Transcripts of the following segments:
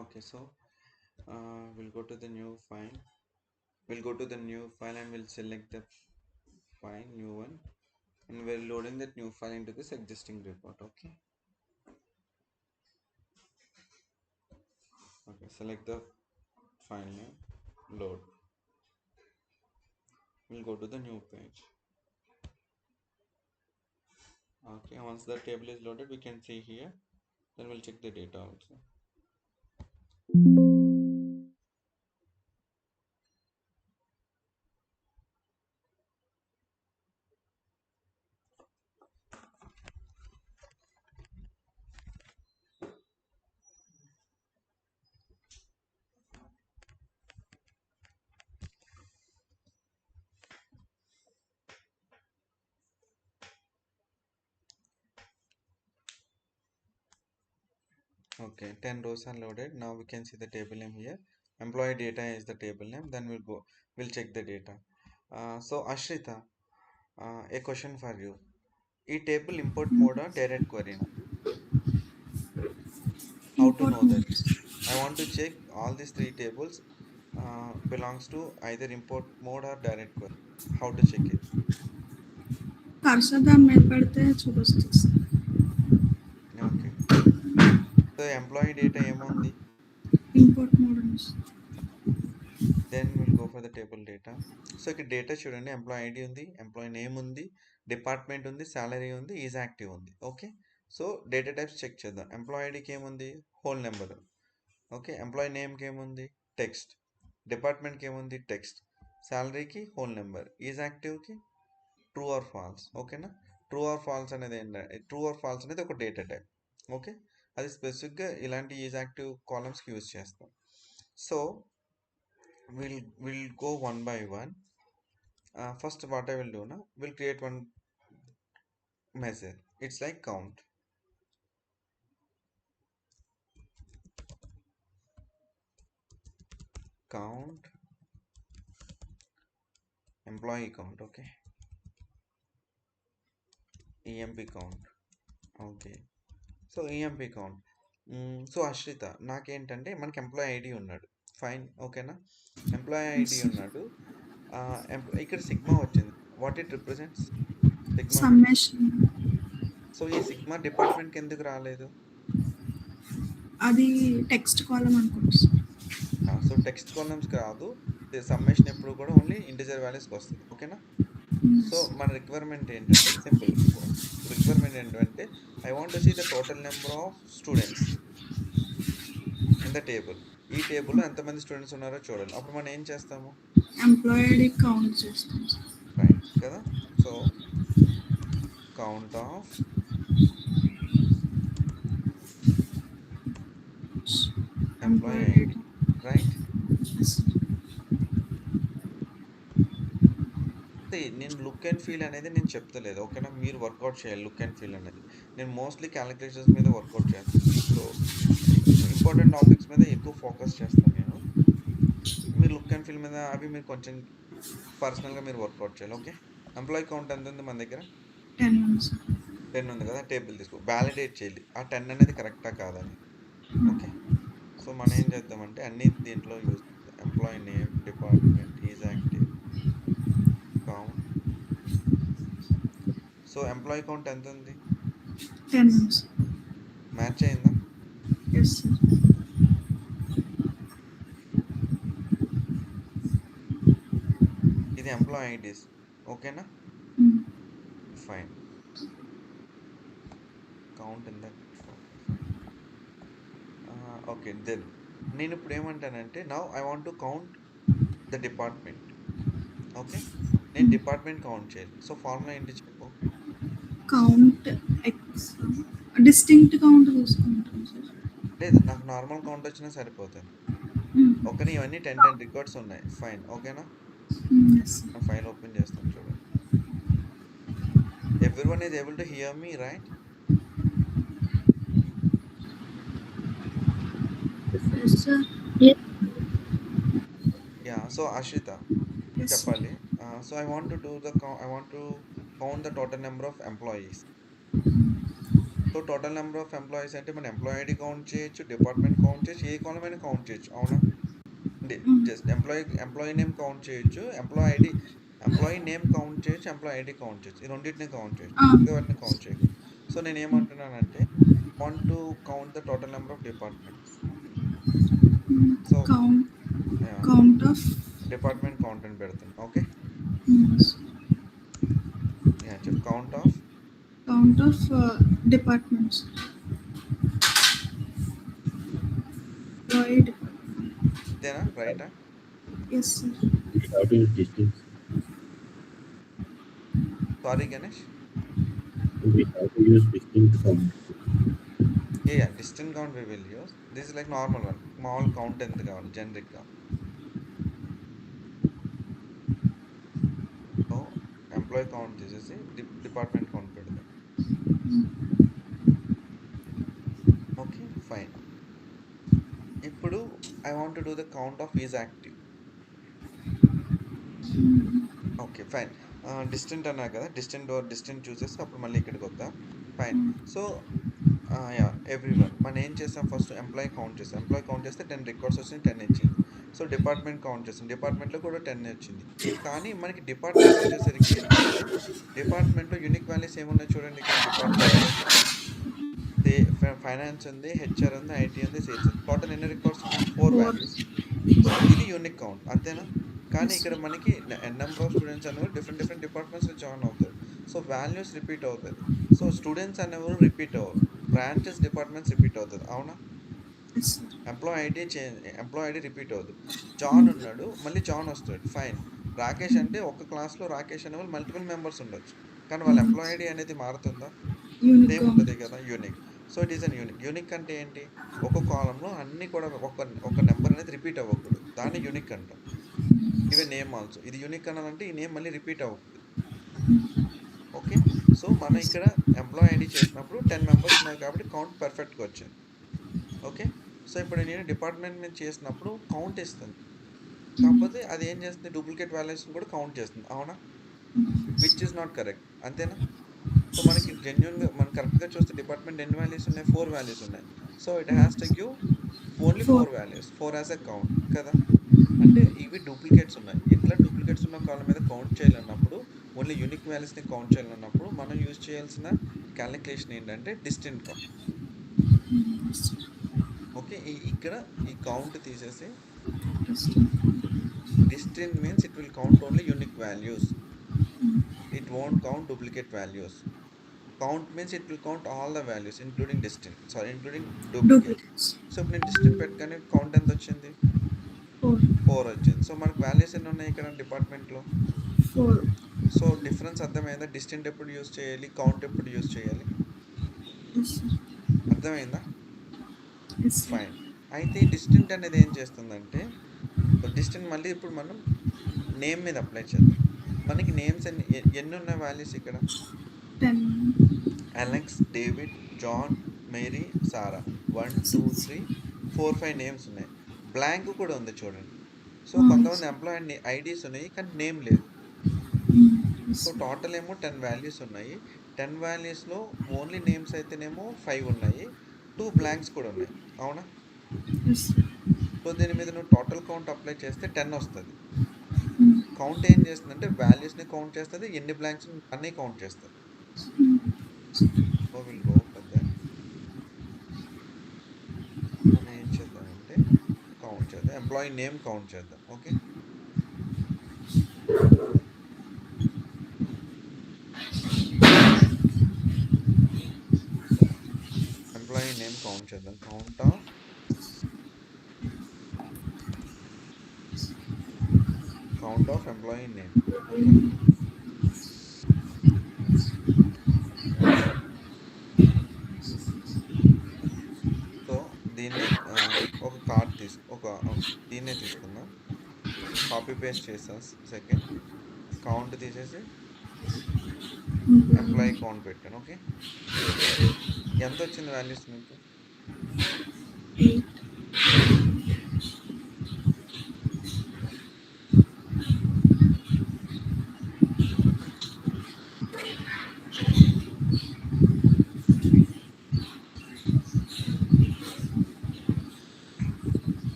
Okay, so we'll go to the new file. We'll go to the new file and we'll select the file, new one, and we're loading that new file into this existing report. Okay. Okay, select the file name, load. We'll go to the new page. Okay, once the table is loaded, we can see here. Then we'll check the data also. Okay, 10 rows are loaded. Now we can see the table name here. Employee data is the table name. Then we'll check the data. So Ashrita, a question for you. E table import mode or direct query? How to Import know that? modes. I want to check all these three tables belongs to either import mode or direct query. How to check it? Cursor దాని మీద పెడితే చూపిస్తుంది sir. Okay. So employee data ఏముంది? Import mode అని వస్తుంది. Then we'll go for the table data. So ఇక్కడ data చూడండి, employee ID ఉంది, ఎంప్లాయీ నేమ్ ఉంది, డిపార్ట్మెంట్ ఉంది, సాలరీ ఉంది, ఈజ్ యాక్టివ్ ఉంది. Okay, so data types check చేద్దాం. ఎంప్లాయీ ఐడికి ఏముంది? Whole number. ఓకే, ఎంప్లాయీ నేమ్కి ఏముంది? టెక్స్ట్. డిపార్ట్మెంట్కి ఏముంది? టెక్స్ట్. సాలరీకి హోల్ నెంబర్. ఈజ్ యాక్టివ్కి ట్రూ ఆర్ ఫాల్స్. ఓకేనా? ట్రూ ఆర్ ఫాల్స్ అనేది ఏంటంటే, ట్రూ ఆర్ ఫాల్స్ అనేది ఒక డేటా టైప్. ఓకే, అది స్పెసిఫిక్గా ఇలాంటి ఈజ్ యాక్టివ్ కాలమ్స్కి యూజ్ చేస్తాం. So we'll go one by one. First what I will do now, we'll create one measure. It's like count. Count employee count. Okay, emp count. Okay, so emp count. So Ashritha, నాకేంటంటే మనకి employee ID ఉన్నాడు, fine. ఓకేనా? Employee ID ఉన్నాడు. ఇక్కడ sigma వచ్చింది. What it represents? Sigma means. Summation. So ఈ sigma డిపార్ట్మెంట్కి ఎందుకు రాలేదు? అది టెక్స్ట్ కాలం అనుకుంటా సార్. సో టెక్స్ట్ కాలమ్స్కి రాదు. సమ్మేషన్ ఎప్పుడు కూడా ఓన్లీ ఇంటిజర్ వాల్యూస్కి వస్తుంది. ఓకేనా? సో మన రిక్వైర్మెంట్ ఏంటంటే సింపుల్. రిక్వైర్మెంట్ ఏంటంటే I want to see the total number of students in the table. ఈ టేబుల్లో ఎంతమంది స్టూడెంట్స్ ఉన్నారో చూడాలి. అప్పుడు మనం ఏం చేస్తాము? ఎంప్లాయీ ఐడి కౌంట్ చేస్తాం సార్. ఫైన్ కదా. So count of employee ID, right? నేను లుక్ అండ్ ఫీల్ అనేది నేను చెప్తలేదు. ఓకేనా? మీరు వర్కౌట్ చేయాలి. లుక్ అండ్ ఫీల్ అనేది నేను మోస్ట్లీ క్యాలిక్యులేషన్స్ మీద వర్కౌట్ చేస్తాను. సో ఇంపార్టెంట్ టాపిక్స్ మీద ఎక్కువ ఫోకస్ చేస్తాను నేను. మీరు లుక్ అండ్ ఫీల్ మీద అవి మీరు కొంచెం పర్సనల్గా మీరు వర్కౌట్ చేయాలి. ఓకే, ఎంప్లాయీ కౌంట్ ఎంత ఉంది మన దగ్గర? 10 ఉంది సార్. 10 ఉంది కదా. టేబుల్ తీసుకో, వ్యాలిడేట్ చేయాలి ఆ 10 అనేది కరెక్టా కాదని. ఓకే, సో మనం ఏం చేద్దామంటే అన్ని దీంట్లో యూజ్ చేద్దాం. Employee name, department, is active, count. So employee count ఎంత ఉంది? 10 ఉంది సార్. మ్యాచ్ అయిందా? Yes sir. ఇది ఎంప్లాయీ ఐడీస్. ఓకేనా? Fine. Count in that. Okay, then నేను ఇప్పుడు ఏమంటానంటే now I want to count the department. Okay, నేను డిపార్ట్మెంట్ కౌంట్ చేయాలి. సో ఫార్ములా ఏంటి చెప్పు? కౌంట్ ఎక్స్ డిస్టింక్ట్ కౌంట్ తీసుకుంటాం సార్. లేదు, నాకు నార్మల్ కౌంట్ వచ్చినా సరిపోతుంది. ఓకేనా? ఇవన్నీ 10 రికార్డ్స్ ఉన్నాయి. ఫైన్. ఓకేనా? ఫైల్ ఓపెన్ చేస్తాను చూడండి. Everyone is able to hear me, right? Yeah. So Ashrita చెప్పాలి. So I want to count the total number of employees. So so total number of employees అంటే మన ఎంప్లాయీ ఐడి కౌంట్ చేయొచ్చు, department count చేయొచ్చు, ఏ column అయినా count చేయొచ్చు. అవునా? Just employee name count చేయొచ్చు, ఎంప్లాయీ నేమ్ కౌంట్ చేయొచ్చు, ఎంప్లాయీ ఐడి కౌంట్ చేయొచ్చు. ఈ రెండింటిని కౌంట్ చేయొచ్చు, మిగతా వాటిని కౌంట్ చేయకూడదు. సో నేను ఏమంటున్నానంటే want to count the total number of departments. So count of department count అని పెడుతుంది. ఓకే, చెప్పు. Count of departments. ఇదేనా రైటా? Yes sir. Sorry Ganesh. We have to use distinct count. Yeah, distinct count we will use. This is like normal one. Small count ఎంత కావాలి, generic గా. So employee count చేసేసి department count పెడదాం. Okay fine. ఇప్పుడు I want to do the count of is active. Okay fine. Distinct అన్నా కదా, distant చూసేసి అప్పుడు మళ్ళీ ఇక్కడికి వద్దాం. ఫైన్. సో ఎవ్రీవన్ మనం ఏం చేస్తాం, ఫస్ట్ ఎంప్లాయీ కౌంట్ చేస్తాం. ఎంప్లాయీ కౌంట్ చేస్తే 10 రికార్డ్స్ వచ్చింది, 10 ఇచ్చింది. సో డిపార్ట్మెంట్ కౌంట్ చేస్తాం, డిపార్ట్మెంట్లో కూడా 10 వచ్చింది. కానీ మనకి డిపార్ట్మెంట్ వచ్చేసరికి ఏంటంటే డిపార్ట్మెంట్లో యూనిక్ వాల్యూస్ ఏమున్నాయి చూడండి. ఇక్కడ డిపార్ట్మెంట్లో ఫైనాన్స్ ఉంది, హెచ్ఆర్ ఉంది, ఐటీ ఉంది, సేల్స్ ఉంది. టోటల్ ఎన్ని రికార్డ్స్ ఉన్నాయి? 4 వాల్యూస్. సో ఇది యూనిక్ కౌంట్, అంతేనా? కానీ ఇక్కడ మనకి నెంబర్ ఆఫ్ స్టూడెంట్స్ అనేవారు డిఫరెంట్ డిపార్ట్మెంట్స్లో జాయిన్ అవుతారు. సో వాల్యూస్ రిపీట్ అవుతుంది. సో స్టూడెంట్స్ అనేవారు రిపీట్ అవ్వరు, బ్రాంచెస్ డిపార్ట్మెంట్స్ రిపీట్ అవుతుంది. అవునా? ఎంప్లాయీ ఐడి రిపీట్ అవుతుంది. జాన్ ఉన్నాడు, మళ్ళీ జాన్ వస్తాడు. ఫైన్. రాకేష్ అంటే ఒక క్లాస్లో రాకేష్ అనే వాళ్ళు మల్టిపుల్ మెంబర్స్ ఉండొచ్చు, కానీ వాళ్ళ ఎంప్లాయీ ఐడి అనేది మారుతుందా? సేమ్ ఉంటుంది కదా, unique. So it is an unique. Unique అంటే ఏంటి? ఒక కాలంలో అన్ని కూడా ఒక నెంబర్ అనేది రిపీట్ అవ్వకూడదు, దాన్ని యూనిక్ అంటాం. Even name also. ఇది యూనిక్ అనాలంటే ఈ నేమ్ మళ్ళీ రిపీట్ అవ్వకూడదు. ఓకే. సో మనం ఇక్కడ ఎంప్లాయీ ఐడి చేసినప్పుడు 10 మెంబర్స్ ఉన్నారు కాబట్టి కౌంట్ పర్ఫెక్ట్గా వచ్చింది. ఓకే. సో ఇప్పుడు నేను డిపార్ట్మెంట్ మీద చేసినప్పుడు కౌంట్ ఇస్తుంది, కాకపోతే అది ఏం చేస్తుంది, డూప్లికేట్ వాల్యూస్ని కూడా కౌంట్ చేస్తుంది. అవునా? విచ్ ఈస్ నాట్ కరెక్ట్, అంతేనా? సో మనకి జెన్యున్గా మనం కరెక్ట్గా చూస్తే డిపార్ట్మెంట్ ఎన్ని వాల్యూస్ ఉన్నాయి? 4 వాల్యూస్ ఉన్నాయి. So it has to give only 4 values, 4 as a count కదా. అంటే ఇవి డూప్లికేట్స్ ఉన్నాయి. ఇట్లా డూప్లికేట్స్ ఉన్న కాలం మీద కౌంట్ చేయాలన్నప్పుడు, ఓన్లీ యూనిక్ వాల్యూస్ని కౌంట్ చేయాలన్నప్పుడు మనం యూజ్ చేయాల్సిన క్యాలిక్యులేషన్ ఏంటంటే డిస్టెంట్ కౌంట్. ఓకే. ఇక్కడ ఈ కౌంట్ తీసేసి distant means it will count only unique values, it won't count duplicate values. Count means it will count all the values including duplicates. So ఇప్పుడు నేను distant పెట్టగానే count ఎంత వచ్చింది? 4 వచ్చింది. సో మనకు వాల్యూస్ ఎన్ని ఉన్నాయి ఇక్కడ డిపార్ట్మెంట్లో? 4. సో డిఫరెన్స్ అర్థమైందా? డిస్టెంట్ ఎప్పుడు యూజ్ చేయాలి, కౌంట్ ఎప్పుడు యూజ్ చేయాలి? అర్థమైందా? ఫైన్. అయితే డిస్టెంట్ అనేది ఏం చేస్తుందంటే, డిస్టెంట్ మళ్ళీ ఇప్పుడు మనం నేమ్ మీద అప్లై చేద్దాం. మనకి నేమ్స్ ఎన్ని ఉన్నాయి వాల్యూస్ ఇక్కడ? 10. అలెక్స్, డేవిడ్, జాన్, మేరీ, సారా. 1 2 3 4 5 నేమ్స్ ఉన్నాయి. బ్లాంక్ కూడా ఉంది చూడండి. సో కొంతమంది ఎంప్లాయీ ఐడీస్ ఉన్నాయి కానీ నేమ్ లేదు. సో టోటల్ ఏమో 10 వాల్యూస్ ఉన్నాయి. 10 వాల్యూస్లో ఓన్లీ నేమ్స్ అయితేనేమో 5 ఉన్నాయి, 2 బ్లాంక్స్ కూడా ఉన్నాయి. అవునా? సో దీని మీద నువ్వు టోటల్ కౌంట్ అప్లై చేస్తే 10 వస్తుంది. కౌంట్ ఏం చేస్తుందంటే వాల్యూస్ని కౌంట్ చేస్తుంది, ఎన్ని బ్లాంక్స్ అన్నీ కౌంట్ చేస్తుంది. So will go for that. మనం ఏం చేద్దామంటే కౌంట్ చేద్దాం, ఎంప్లాయీ నేమ్ కౌంట్ చేద్దాం. ఓకే. ఎంప్లాయీ నేమ్ కౌంట్ చేద్దాం. Count of employee name. So దీన్ని ఒక కార్డ్ దీన్నే తీసుకుందాం, కాపీ పేస్ట్ చేస్తాం. సెకండ్ కౌంట్ తీసేసి ఎంప్లాయీ కౌంట్ పెట్టాను. ఓకే. ఎంత వచ్చింది వాల్యూస్ మీకు? 8.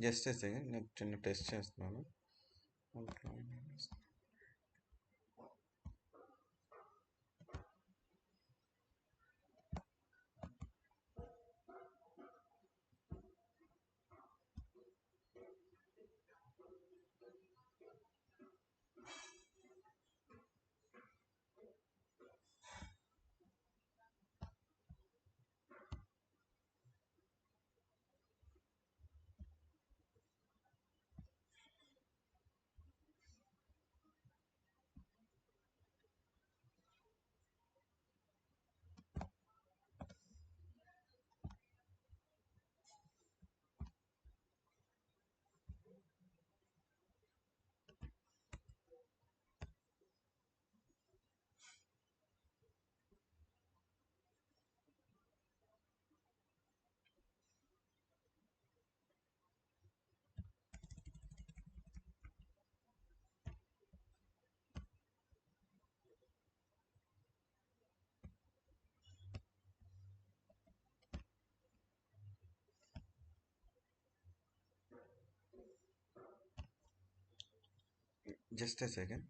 జస్ట్ సెకండ్ నేను చిన్న టెస్ట్ చేస్తున్నాను. Just second.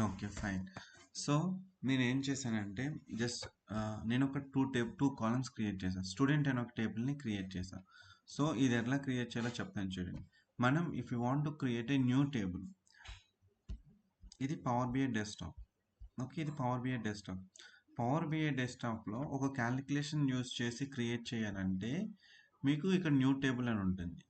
Okay, fine. So నేనేం చేశానంటే జస్ట్ నేను ఒక టూ కాలమ్స్ క్రియేట్ చేశాను. స్టూడెంట్ అనే ఒక టేబుల్ని క్రియేట్ చేశాను. సో ఇది ఎట్లా క్రియేట్ చేయాలో చెప్తాను చూడండి. మనం if you want to create a new table, ఇది పవర్ బిఐ డెస్క్టాప్. ఓకే, ఇది power BI desktop. Power BI డెస్క్టాప్లో ఒక క్యాలిక్యులేషన్ యూజ్ చేసి క్రియేట్ చేయాలంటే మీకు ఇక్కడ న్యూ టేబుల్ అని ఉంటుంది.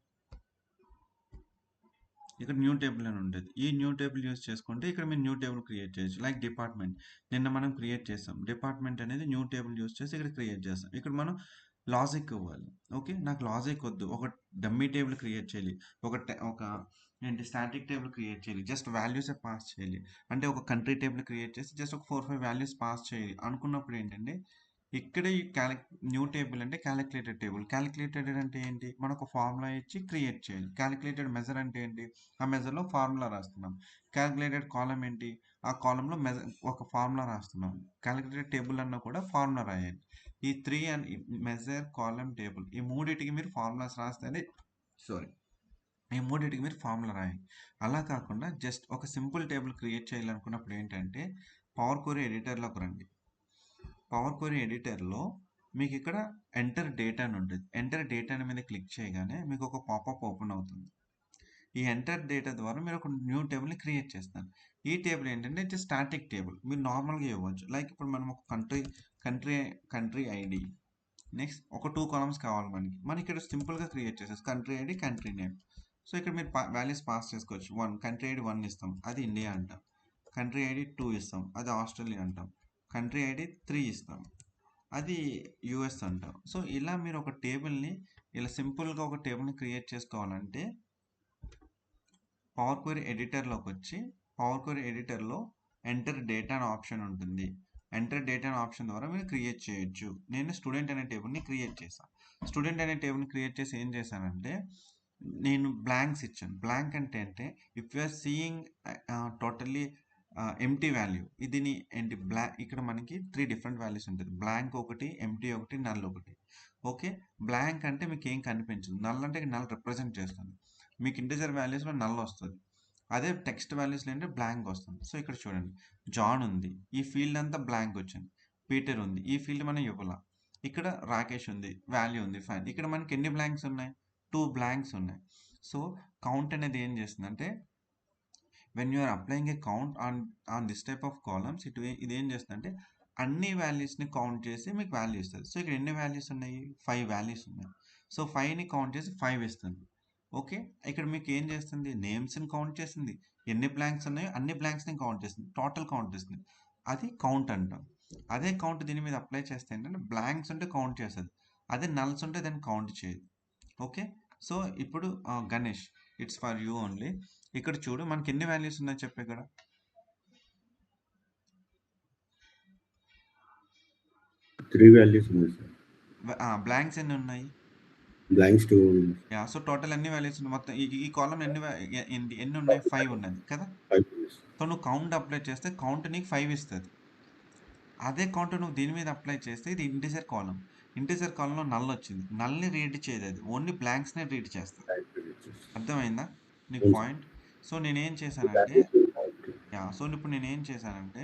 ఇక్కడ న్యూ టేబుల్ అని ఉంటుంది. ఈ న్యూ టేబుల్ యూజ్ చేసుకుంటే ఇక్కడ మీరు న్యూ టేబుల్ క్రియేట్ చేయొచ్చు. లైక్ డిపార్ట్మెంట్ నిన్న మనం క్రియేట్ చేసాం. డిపార్ట్మెంట్ అనేది న్యూ టేబుల్ యూజ్ చేసి ఇక్కడ క్రియేట్ చేస్తాం. ఇక్కడ మనం లాజిక్ ఇవ్వాలి. ఓకే, నాకు లాజిక్ వద్దు, ఒక డమ్మీ టేబుల్ క్రియేట్ చేయాలి, ఒక ఏంటి స్టాటిక్ టేబుల్ క్రియేట్ చేయాలి, జస్ట్ వాల్యూసే పాస్ చేయాలి అంటే ఒక కంట్రీ టేబుల్ క్రియేట్ చేసి జస్ట్ ఒక 4-5 వాల్యూస్ పాస్ చేయాలి అనుకున్నప్పుడు ఏంటంటే ఇక్కడ ఈ న్యూ టేబుల్ అంటే క్యాలిక్యులేటెడ్ టేబుల్. క్యాలిక్యులేటెడ్ అంటే ఏంటి? మనకు ఫార్ములా ఇచ్చి క్రియేట్ చేయాలి. క్యాలిక్యులేటెడ్ మెజర్ అంటే ఏంటి? ఆ మెజర్‌లో ఫార్ములా రాస్తున్నాం. క్యాలిక్యులేటెడ్ కాలమ్ ఏంటి? ఆ కాలమ్‌లో ఒక ఫార్ములా రాస్తున్నాం. క్యాలిక్యులేటెడ్ టేబుల్ అన్నా కూడా ఫార్ములా రాయాలి. ఈ 3 అండ్ మెజర్, కాలమ్, టేబుల్ ఈ మూడిటికి మీరు ఫార్ములాస్ రాస్తేనే ఈ మూడిటికి మీరు ఫార్ములా రాయాలి. అలా కాకుండా జస్ట్ ఒక సింపుల్ టేబుల్ క్రియేట్ చేయాలనుకున్నప్పుడు ఏంటంటే పవర్ క్వెరీ ఎడిటర్‌లోకి రండి. పవర్ క్వెరీ ఎడిటర్‌లో మీకు ఇక్కడ ఎంటర్ డేటా అని ఉంటుంది. ఎంటర్ డేటా మీద క్లిక్ చేయగానే మీకు ఒక పాపప్ ఓపెన్ అవుతుంది. ఈ ఎంటర్ డేటా ద్వారా మీరు ఒక న్యూ టేబుల్ని క్రియేట్ చేస్తారు. ఈ టేబుల్ ఏంటంటే ఇట్స్ స్టాటిక్ టేబుల్. మీరు నార్మల్గా ఇవ్వచ్చు. లైక్ ఇప్పుడు మనం ఒక కంట్రీ ఐడి, నెక్స్ట్ ఒక 2 కాలమ్స్ కావాలి మనకి ఇక్కడ సింపుల్గా క్రియేట్ చేసేసి country ID, country name. So ఇక్కడ మీరు వాల్యూస్ పాస్ చేసుకోవచ్చు. కంట్రీ ఐడి 1 ఇస్తాం, అది ఇండియా అంటాం. కంట్రీ ఐడి 2 ఇస్తాం, అది ఆస్ట్రేలియా అంటాం. కంట్రీ ఐడి 3 ఇస్తాం, అది యూఎస్ అంటాం. సో ఇలా మీరు ఒక టేబుల్ని ఇలా సింపుల్గా ఒక టేబుల్ని క్రియేట్ చేసుకోవాలంటే పవర్ క్వెరీ ఎడిటర్లోకి వచ్చి పవర్ క్వెరీ ఎడిటర్లో ఎంటర్ డేటా అనే ఆప్షన్ ఉంటుంది. ఎంటర్ డేటా అనే ఆప్షన్ ద్వారా మీరు క్రియేట్ చేయొచ్చు. నేను స్టూడెంట్ అనే టేబుల్ని క్రియేట్ చేశాను. స్టూడెంట్ అనే టేబుల్ని క్రియేట్ చేసి ఏం చేశానంటే నేను బ్లాంక్స్ ఇచ్చాను. బ్లాంక్ అంటే if you are seeing totally empty value, దీని ఏంటి ఇక్కడ మనకి 3 డిఫరెంట్ వాల్యూస్ ఉంటుంది. బ్లాంక్ ఒకటి, ఎంటీ ఒకటి, నల్ ఒకటి. ఓకే, బ్లాంక్ అంటే మీకు ఏం కనిపించదు. నల్ అంటే నల్ రిప్రజెంట్ చేస్తుంది. మీకు ఇంటిజర్ వాల్యూస్లో నల్ వస్తుంది. అదే టెక్స్ట్ వాల్యూస్లో ఏంటంటే బ్లాంక్ వస్తుంది. సో ఇక్కడ చూడండి, జాన్ ఉంది, ఈ ఫీల్డ్ అంతా బ్లాంక్ వచ్చింది. పీటర్ ఉంది, ఈ ఫీల్డ్ మనం ఇవ్వాల. ఇక్కడ రాకేష్ ఉంది, వాల్యూ ఉంది, ఫైన్. ఇక్కడ మనకి ఎన్ని బ్లాంక్స్ ఉన్నాయి? 2 బ్లాంక్స్ ఉన్నాయి. సో కౌంట్ అనేది ఏం చేస్తుందంటే when you are applying a count on this type of columns, ఇది ఏం చేస్తుందంటే అన్ని వాల్యూస్ని కౌంట్ చేసి మీకు వాల్యూ ఇస్తుంది. సో ఇక్కడ ఎన్ని వాల్యూస్ ఉన్నాయి? 5 వాల్యూస్ ఉన్నాయి. సో 5ని కౌంట్ చేసి 5 ఇస్తుంది. ఓకే, ఇక్కడ మీకు ఏం చేస్తుంది? నేమ్స్ని కౌంట్ చేసింది, ఎన్ని బ్లాంక్స్ ఉన్నాయో అన్ని బ్లాంక్స్ని కౌంట్ చేస్తుంది, టోటల్ కౌంట్ చేస్తుంది. అది కౌంట్ అంటాం. అదే కౌంట్ దీని మీద అప్లై చేస్తే ఏంటంటే బ్లాంక్స్ ఉంటే కౌంట్ చేస్తుంది, అదే నల్స్ ఉంటే దాన్ని కౌంట్ చేయదు. ఓకే, సో ఇప్పుడు Ganesh, it's for you only. ఇక్కడ చూడు మనకి ఎన్ని వాల్యూస్ ఉన్నాయో చెప్పు. ఇక్కడ 3 values ఉన్నాయి సార్. బ్లాంక్స్ ఎన్ని ఉన్నాయి? Blanks 2 ఉన్నాయి. యా, సో టోటల్ ఎన్ని వాల్యూస్ ఉన్నాయి మొత్తం? ఈ కాలం ఎన్ని ఉన్నాయి? 5 ఉన్నది కదా. 5 values. సో నువ్వు కౌంట్ అప్లై చేస్తే కౌంట్ నీకు 5 ఇస్తుంది. అదే కౌంట్ నువ్వు దీని మీద అప్లై చేస్తే ఇది ఇంటిజర్ కాలం. ఇంటిజర్ కాలంలో నల్ వచ్చింది, నల్ని రీడ్ చేయదు, అది ఓన్లీ బ్లాంక్స్ని రీడ్ చేస్తుంది. Blank values. అర్థమైందా నీకు అవును సార్. పాయింట్? సో నేనేం చేశానంటే Values will count. Yeah, so ఇప్పుడు నేనేం చేశానంటే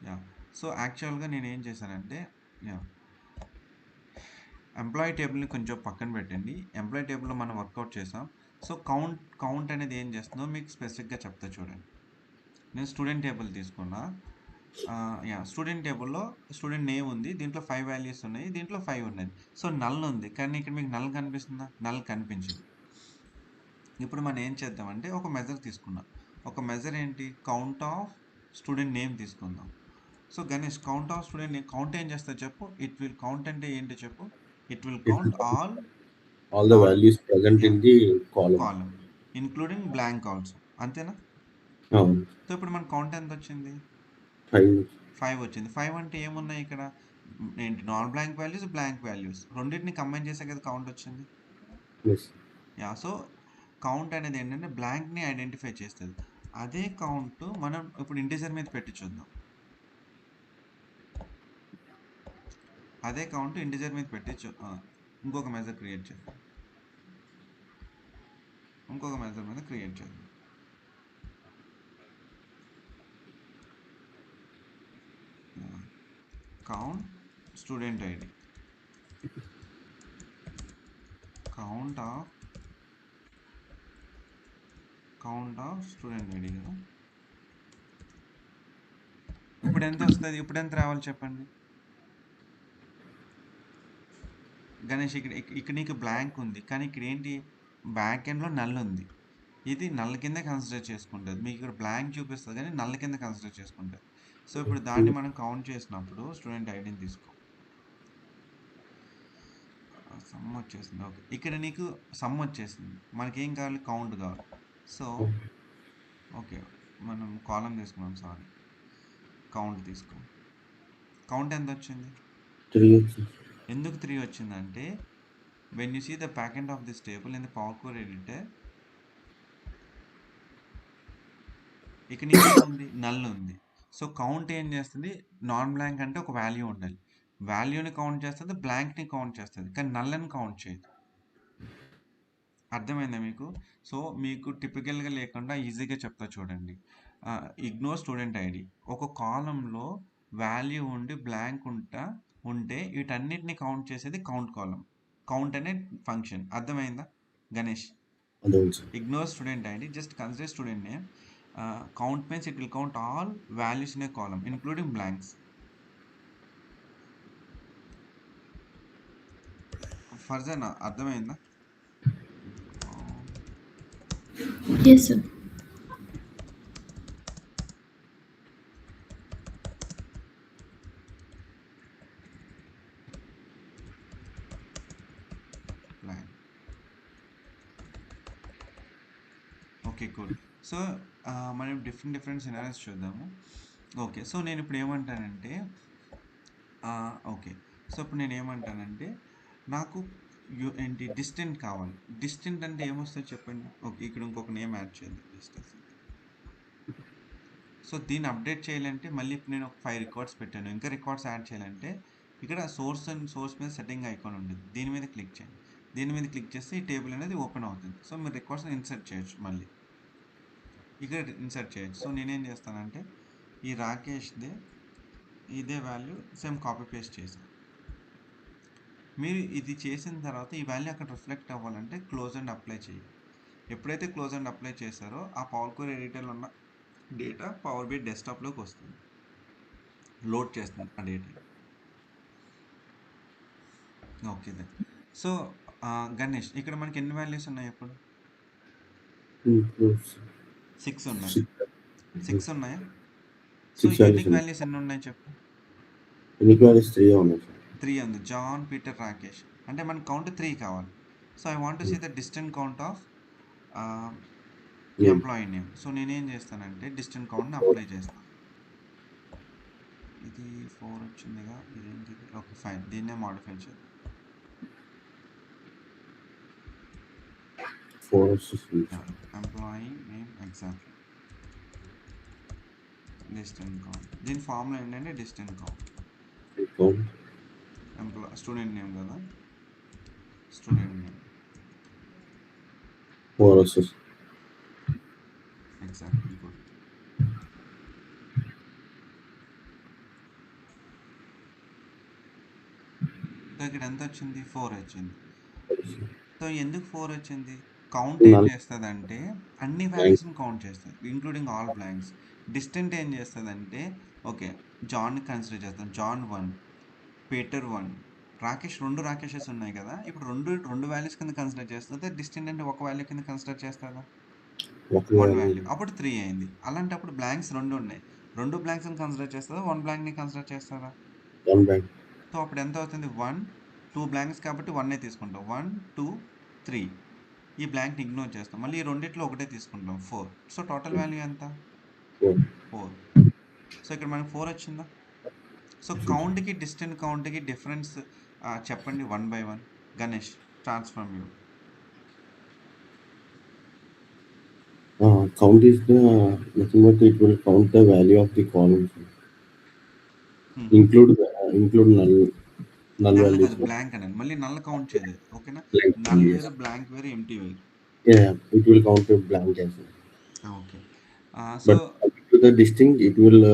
యా, సో యాక్చువల్గా నేనేం చేశానంటే యా, ఎంప్లాయీ టేబుల్ని కొంచెం పక్కన పెట్టండి. ఎంప్లాయీ టేబుల్లో మనం వర్కౌట్ చేసాం. సో కౌంట్ అనేది ఏం చేస్తుందో మీకు స్పెసిఫిక్గా చెప్తా చూడండి. నేను స్టూడెంట్ టేబుల్ తీసుకున్నా. యా, స్టూడెంట్ టేబుల్లో స్టూడెంట్ నేమ్ ఉంది, దీంట్లో 5 వాల్యూస్ ఉన్నాయి, దీంట్లో 5 ఉన్నాయి. సో నల్ ఉంది, కానీ ఇక్కడ మీకు నల్ కనిపిస్తుందా? నల్ కనిపించింది. ఇప్పుడు మనం ఏం చేద్దామంటే ఒక మెజర్ తీసుకున్నాం. ఒక మెజర్ ఏంటి? కౌంట్ ఆఫ్ స్టూడెంట్ నేమ్ తీసుకుందాం. So Ganesh, count of student name count ఏం చేస్తా చెప్పు? ఇట్ విల్ కౌంట్ అంటే ఏంటి చెప్పు? It will It will count count all the values present in the column. Column including blank also, అంతేనా? అవును. సో ఇప్పుడు మన కౌంట్ ఎంత వచ్చింది? 5 వచ్చింది. 5 అంటే ఏమున్నాయి ఇక్కడ? ఏంటి? Non blank values, blank values రెండింటిని కంబైన్ చేసే కదా కౌంట్ వచ్చింది. yes. యా, సో కౌంట్ అనేది ఏంటంటే బ్లాంక్ని ఐడెంటిఫై చేస్తుంది. అదే కౌంట్ మనం ఇప్పుడు ఇంటిజర్ మీద పెట్టి చూద్దాం. అదే కౌంట్ ఇంటిజర్ మీద పెట్టి ఇంకొక మెజర్ క్రియేట్ చేద్దాం. ఇంకొక మెజర్ మీద క్రియేట్ చేద్దాం. Count student ID, count of student ID కదా. ఇప్పుడు ఎంత వస్తుంది? ఇప్పుడు ఎంత రావాలి చెప్పండి గణేష్. ఇక్కడ నీకు బ్లాంక్ ఉంది, కానీ ఇక్కడ ఏంటి? బ్యాక్ ఎండ్లో నల్ ఉంది. ఇది నల్ కింద కన్సిడర్ చేసుకుంటుంది. మీకు ఇక్కడ బ్లాంక్ చూపిస్తుంది కానీ నల్ కింద కన్సిడర్ చేసుకుంటుంది. సో ఇప్పుడు దాన్ని మనం కౌంట్ చేసినప్పుడు స్టూడెంట్ ఐడిని తీసుకో. సమ్ వచ్చేసింది. ఓకే, ఇక్కడ నీకు సమ్ వచ్చేసింది. మనకేం కావాలి? కౌంట్ కావాలి. సో ఓకే, మనం కాలం తీసుకున్నాం, సారీ, కౌంట్ తీసుకో. కౌంట్ ఎంత వచ్చింది? 3 వచ్చింది. ఎందుకు 3 వచ్చిందంటే when you see the back end of this table in the power query editor, ఇక నీకేముంది? నల్ ఉంది. సో కౌంట్ ఏం చేస్తుంది? నాన్ బ్లాంక్ అంటే ఒక వాల్యూ ఉండాలి. వాల్యూని కౌంట్ చేస్తుంది, బ్లాంక్ని కౌంట్ చేస్తుంది, కానీ నల్లని కౌంట్ చేయదు. అర్థమైందా మీకు? సో మీకు టిపికల్గా లేకుండా ఈజీగా చెప్తా చూడండి. Ignore student ID. ఒక కాలంలో వాల్యూ ఉండి బ్లాంక్ ఉంటే వీటన్నిటిని కౌంట్ చేసేది కౌంట్ కాలం. కౌంట్ అనే ఫంక్షన్. అర్థమైందా గణేష్? అర్థమైంది sir. Ignore student ID, just consider student name. Count means it will count all values in a column, including blanks. Further, అర్థమైందా? Yes, sir. Blank. Okay good. So మనం different scenarios చూద్దాము. Okay, so నేను ఇప్పుడు ఏమంటానంటే okay, so ఇప్పుడు నేను ఏమంటానంటే నాకు ఏంటి డిస్టెంట్ కావాలి. డిస్టెంట్ అంటే ఏమొస్తుంది చెప్పండి. ఓకే, ఇక్కడ ఇంకొక నేమ్ యాడ్ చేయండి డిస్టెన్స్. సో దీన్ని అప్డేట్ చేయాలంటే మళ్ళీ ఇప్పుడు నేను ఒక 5 రికార్డ్స్ పెట్టాను. ఇంకా రికార్డ్స్ యాడ్ చేయాలంటే ఇక్కడ సోర్స్ మీద సెట్టింగ్ ఐకాన్ ఉంటుంది. దీని మీద క్లిక్ చేయండి. దీని మీద క్లిక్ చేస్తే ఈ టేబుల్ అనేది ఓపెన్ అవుతుంది. సో మీరు రికార్డ్స్ని ఇన్సర్ట్ చేయొచ్చు. మళ్ళీ ఇక్కడ ఇన్సర్ట్ చేయొచ్చు. సో నేనేం చేస్తానంటే ఈ రాకేష్దే ఇదే వాల్యూ సేమ్ కాపీ పేస్ట్ చేశాను. మీరు ఇది చేసిన తర్వాత ఈ వాల్యూ అక్కడ రిఫ్లెక్ట్ అవ్వాలంటే క్లోజ్ అండ్ అప్లై చేయాలి. ఎప్పుడైతే క్లోజ్ అండ్ అప్లై చేశారో ఆ పవర్ క్వరీ ఎడిటర్లో ఉన్న డేటా పవర్ బిఐ డెస్క్టాప్లోకి వస్తుంది, లోడ్ చేస్తుంది ఆ data. Okay then. So Ganesh, ఇక్కడ మనకి ఎన్ని వాల్యూస్ ఉన్నాయి? ఇప్పుడు 6 ఉన్నాయి. 6 ఉన్నాయా? సో యూనిక్ వాల్యూస్ ఎన్ని ఉన్నాయి చెప్పు? యూనిక్ వాల్యూస్ 3 ఉన్నాయి సార్. 3 ఉంది. John, Peter, Rakesh. అంటే మనకు కౌంట్ 3 కావాలి. So I want to see the distinct count of employee name. So నేనేం చేస్తానంటే డిస్టెంట్ కౌంట్ని అప్లై చేస్తాను. ఇది 4 వచ్చిందిగా, ఇదేంటి? ఓకే ఫైన్, దీన్నే మాడిఫై చేద్దాం. 4 వస్తుంది. Employee name exactly distant count. దీని ఫార్ములా ఏంటంటే డిస్టెంట్ కౌంట్. స్టూడెంట్ నేమ్ కదా, స్టూడెంట్ నేమ్ 4 వస్తుంది. Exactly good. సో ఇక్కడ ఎంత వచ్చింది? 4 వచ్చింది. సో ఎందుకు 4 వచ్చింది? కౌంట్ ఏం చేస్తుంది అంటే అన్ని వాల్యూస్ని కౌంట్ చేస్తుంది, ఇంక్లూడింగ్ ఆల్ బ్లాంక్స్. డిస్టెంట్ ఏం చేస్తుంది అంటే ఓకే జాన్ని కన్సిడర్ చేస్తాం. జాన్ 1, పీటర్ 1, రాకేష్ 2 రాకేషెస్ ఉన్నాయి కదా, ఇప్పుడు రెండు వాల్యూస్ కింద కన్సిడర్ చేస్తుంది. డిస్టెంట్ అంటే ఒక వాల్యూ కింద కన్సిడర్ చేస్తుందా? 1 వాల్యూ. అప్పుడు 3 అయింది. అలాంటప్పుడు బ్లాంక్స్ 2 ఉన్నాయి. 2 బ్లాంక్స్ని కన్సిడర్ చేస్తుందా, 1 బ్లాంక్ని కన్సిడర్ చేస్తుందా? 1 బ్లాంక్. సో అప్పుడు ఎంత అవుతుంది? 1, 2 బ్లాంక్స్ కాబట్టి 1 తీసుకుంటాం. 1, 2, 3. ఈ బ్లాంక్ని ఇగ్నోర్ చేస్తాం. మళ్ళీ ఈ రెండిట్లో ఒకటే తీసుకుంటాం, 4. సో టోటల్ వాల్యూ ఎంత? 4. సో ఇక్కడ మనకి 4 వచ్చిందా? సో కౌంట్కి డిస్టెంట్ కౌంట్కి డిఫరెన్స్ చెప్పండి 1 by 1. Ganesh, transform you. Count is the nothing but it will count the value of the columns. Include null values. Blank అనేది మళ్ళీ నల్ కౌంట్ చేయలేదు. ఓకేనా? Blank, null yes. వేరు, బ్లాంక్ వేరు, ఎంటీ వేరు. Yeah, it will count a blank as well. Okay. So But to the distinct, it will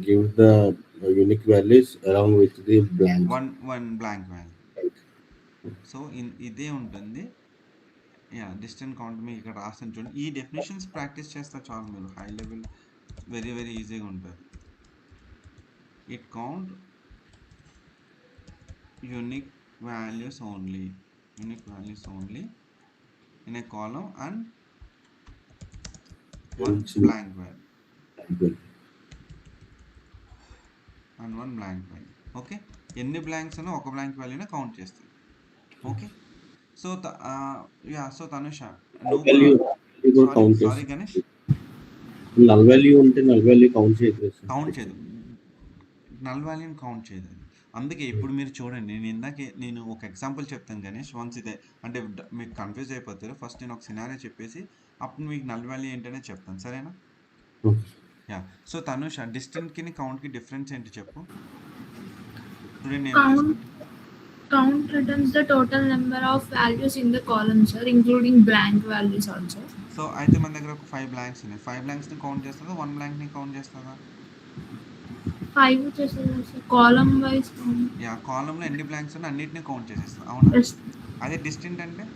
give the unique values along with the blank. One blank value. So ఇదే ఉంటుంది. Yeah, distant count మీకు ఇక్కడ రాస్తాను చూడండి. ఈ definitions practice చేస్తే చాలు మీరు, హై లెవెల్ వెరీ వెరీ ఈజీగా ఉంటుంది. It count unique values only in a column and 1 blank value and 1 blank value. Okay, ఎన్ని బ్లాంక్స్ అయినా ఒక బ్లాంక్ వాల్యూనే కౌంట్ చేస్తుంది. Okay. So so Tanusha, sorry Ganesh, null value ఉంటే null value కౌంట్ చేయదు. Count చేయదు. Null వాల్యూని కౌంట్ చేయదు అది. అందుకే ఇప్పుడు మీరు చూడండి, నేను ఒక ఎగ్జాంపుల్ చెప్తాను గణేష్, వన్స్ ఇదే అంటే మీకు కన్ఫ్యూజ్ అయిపోతారు. ఫస్ట్ నేను ఒక సినారియో చెప్పేసి అప్పుడు మీకు నల్ వాల్యూ ఏంటనే చెప్తాను, సరేనా? Okay. యా. సో తనుష, డిస్టెంట్కి కౌంట్కి డిఫరెన్స్ ఏంటి చెప్పు. స్టూడెంట్ నేమ్ Count తీసుకుంటే count returns the total number of values in the column, sir, including blank values also. So అయితే మన దగ్గర ఒక 5 బ్లాంక్స్ ఉన్నాయి. 5 బ్లాంక్స్ని కౌంట్ చేస్తుందా, 1 బ్లాంక్ని కౌంట్ చేస్తుందా? 5 వచ్చేస్తుంది sir. Column wise count. Yeah, కాలంలో ఎన్ని బ్లాంక్స్ ఉన్నాయి అన్నిటిని కౌంట్ చేసేస్తుంది, అవునా? Yes. అదే డిస్టింట్ అంటే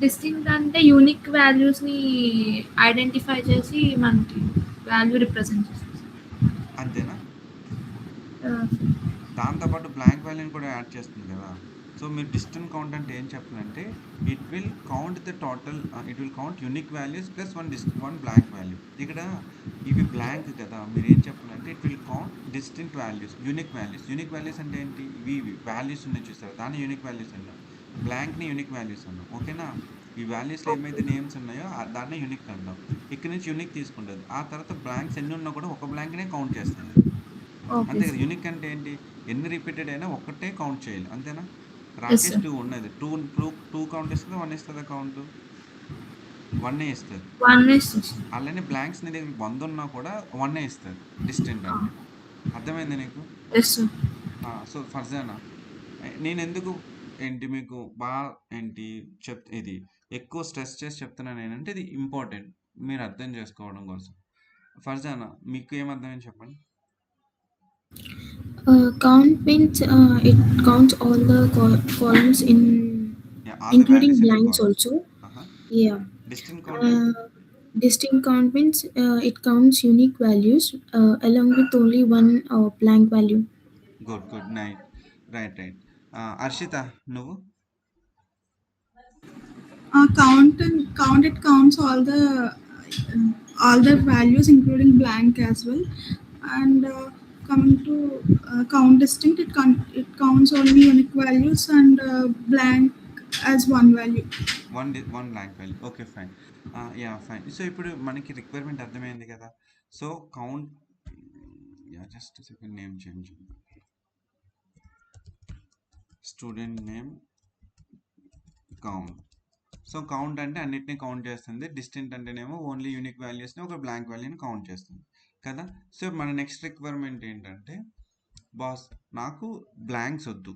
Distinct అంటే యూనిక్ వాల్యూస్ ని ఐడెంటిఫై చేసి మనకి వాల్యూ రిప్రజెంట్ చేస్తుంది. అంతేనా? దాంతోపాటు బ్లాంక్ వాల్యూని కూడా యాడ్ చేస్తుంది కదా. సో మీరు డిస్టెంట్ కౌంట్ అంటే ఏం చెప్పాలంటే it will count the total, it will count unique values plus one blank value. ఇక్కడ ఇవి బ్లాంక్ కదా, మీరు ఏం చెప్పాలంటే it will count distinct values, unique values. Unique values అంటే ఏంటి? ఇవి వాల్యూస్ ఉన్నాయి చూస్తారు, దాన్ని యూనిక్ వాల్యూస్ అన్నాం. బ్లాంక్ని యూనిక్ వాల్యూస్ అన్నాం, ఓకేనా? ఈ వాల్యూస్లో ఏమైతే నేమ్స్ ఉన్నాయో దాన్ని యూనిక్ అంటాం. ఇక్కడ నుంచి యూనిక్ తీసుకుంటుంది. ఆ తర్వాత బ్లాంక్స్ ఎన్ని ఉన్నా కూడా ఒక బ్లాంక్నే కౌంట్ చేస్తుంది, అంతే కదా. యూనిక్ అంటే ఏంటి? ఎన్ని రిపీటెడ్ అయినా ఒక్కటే కౌంట్ చేయాలి, అంతేనా? రాకేష్ 2 ఉన్నది, టూ కౌంట్ ఇస్తుందా, 1 ఇస్తుందా కౌంట్? 1 ఇస్తుంది. అలానే బ్లాంక్స్ నీ దగ్గర 100 ఉన్నా కూడా 1 ఇస్తుంది డిస్టెంట్ అంటే. అర్థమైంది నీకు? సో ఫర్జానా, నేను ఎందుకు ఏంటి మీకు బాగా ఏంటి ఇది ఎక్కువ స్ట్రెస్ చేసి చెప్తున్నాను ఏంటంటే ఇది ఇంపార్టెంట్ మీరు అర్థం చేసుకోవడం కోసం. ఫర్జానా, మీకు ఏమర్థమైంది చెప్పండి. Count means it counts all the columns in All the including values in the blanks columns. also. Uh-huh. Yeah. Distinct count and Distinct count means it counts unique values along with only one blank value. good night. Right. Arshita, నువ్వు count it counts all the values including blank as well. And coming to count distinct, it counts only unique values and blank as one value. one blank value. Okay, fine. Yeah, fine. So ఇప్పుడు మనకి requirement అర్థమైంది కదా. So count, just second, name change, student name count. So count అంటే అన్నిటిని count చేస్తుంది, distant అంటేనేమో only unique వాల్యూస్ని ఒక బ్లాంక్ వాల్యూని కౌంట్ చేస్తుంది కదా. సో మన నెక్స్ట్ రిక్వైర్మెంట్ ఏంటంటే బాస్ నాకు బ్లాంక్స్ వద్దు.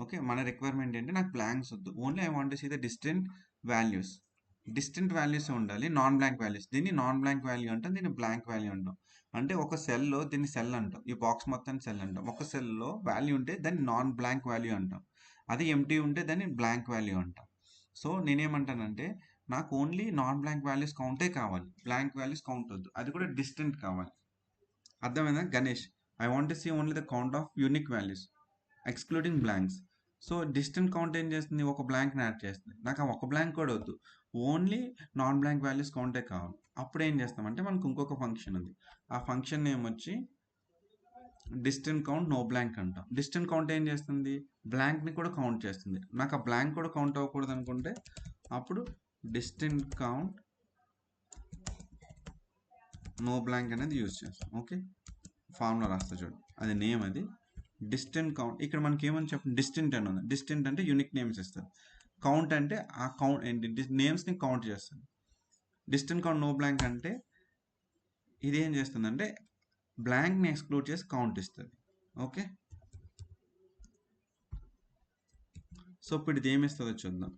ఓకే, మన రిక్వైర్మెంట్ ఏంటి? నాకు బ్లాంక్స్ వద్దు, only I want to see the distinct values. Distinct values ఉండాలి, నాన్ బ్లాంక్ వాల్యూస్. దీన్ని నాన్ బ్లాంక్ వాల్యూ అంటాం, దీన్ని బ్లాంక్ వాల్యూ అంటాం. అంటే ఒక సెల్లో దీన్ని సెల్ అంటాం, ఈ బాక్స్ మొత్తాన్ని సెల్ అంటాం. ఒక సెల్లో వాల్యూ ఉంటే దాన్ని నాన్ బ్లాంక్ వాల్యూ అంటాం, అది ఎంటీ ఉంటే దాన్ని బ్లాంక్ వాల్యూ అంటాం. సో నేనేమంటానంటే నాకు ఓన్లీ నాన్ బ్లాంక్ వాల్యూస్ కౌంటే కావాలి, బ్లాంక్ వాల్యూస్ కౌంట్ వద్దు, అది కూడా డిస్టెంట్ కావాలి. అర్థమైందా Ganesh? I want to see only the count of unique values excluding blanks. So distinct count ఏం చేస్తుంది? ఒక బ్లాంక్ని యాడ్ చేస్తుంది. నాకు ఆ ఒక బ్లాంక్ కూడా వద్దు, ఓన్లీ నాన్ బ్లాంక్ వాల్యూస్ కౌంటే కావాలి. అప్పుడు ఏం చేస్తామంటే మనకు ఇంకొక ఫంక్షన్ ఉంది, ఆ ఫంక్షన్ నేమ్ వచ్చి డిస్టెంట్ కౌంట్ నో బ్లాంక్ అంటాం. డిస్టెంట్ కౌంట్ ఏం చేస్తుంది? బ్లాంక్ని కూడా కౌంట్ చేస్తుంది. నాకు ఆ బ్లాంక్ కూడా కౌంట్ అవ్వకూడదు అనుకుంటే అప్పుడు డిస్టెంట్ కౌంట్ నో బ్లాంక్ అనేది యూజ్ చేస్తాం. ఓకే, ఫార్ములా రాస్తా చూడు, అది నేమ్, అది డిస్టెంట్ కౌంట్. ఇక్కడ మనకి ఏమని చెప్పండి, డిస్టెంట్ అని ఉంది. డిస్టెంట్ అంటే యూనిక్ నేమ్స్ ఇస్తుంది, కౌంట్ అంటే ఆ కౌంట్ ఏంటి, నేమ్స్ని కౌంట్ చేస్తుంది. డిస్టెంట్ కౌంట్ నో బ్లాంక్ అంటే ఇది ఏం చేస్తుందంటే బ్లాంక్ని ఎక్స్క్లూడ్ చేసి కౌంట్ ఇస్తుంది. ఓకే, సో ఇప్పుడు ఇది ఏమి ఇస్తుందో చూద్దాం.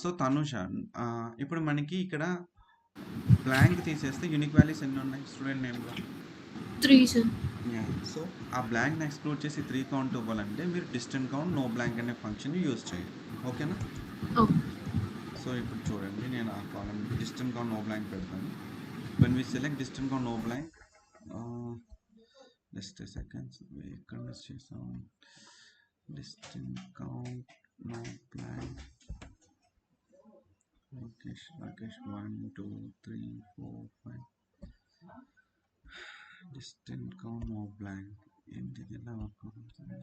సో తనుష, ఇప్పుడు మనకి ఇక్కడ బ్లాంక్ తీసేస్తే యూనిక్ వాల్యూస్ ఎన్ని ఉన్నాయి స్టూడెంట్ నేమ్లో? 3 sir. సో ఆ బ్లాంక్ని ఎక్స్క్లూడ్ చేసి 3 కౌంట్ ఇవ్వాలంటే మీరు డిస్టెంట్ కౌంట్ నో బ్లాంక్ అనే ఫంక్షన్ యూజ్ చేయాలి, ఓకేనా? సో ఇప్పుడు చూడండి, నేను ఆ కాలం డిస్టెంట్ కౌంట్ నో బ్లాంక్ పెడతాను. when we select distant count no blank, just a second, ఎక్కడ మిస్ చేసాం? distant count no blank, Rakesh 1 2 3 4 5, distant count no blank ఏంటి ఎలా వర్క్ అవుతుంది?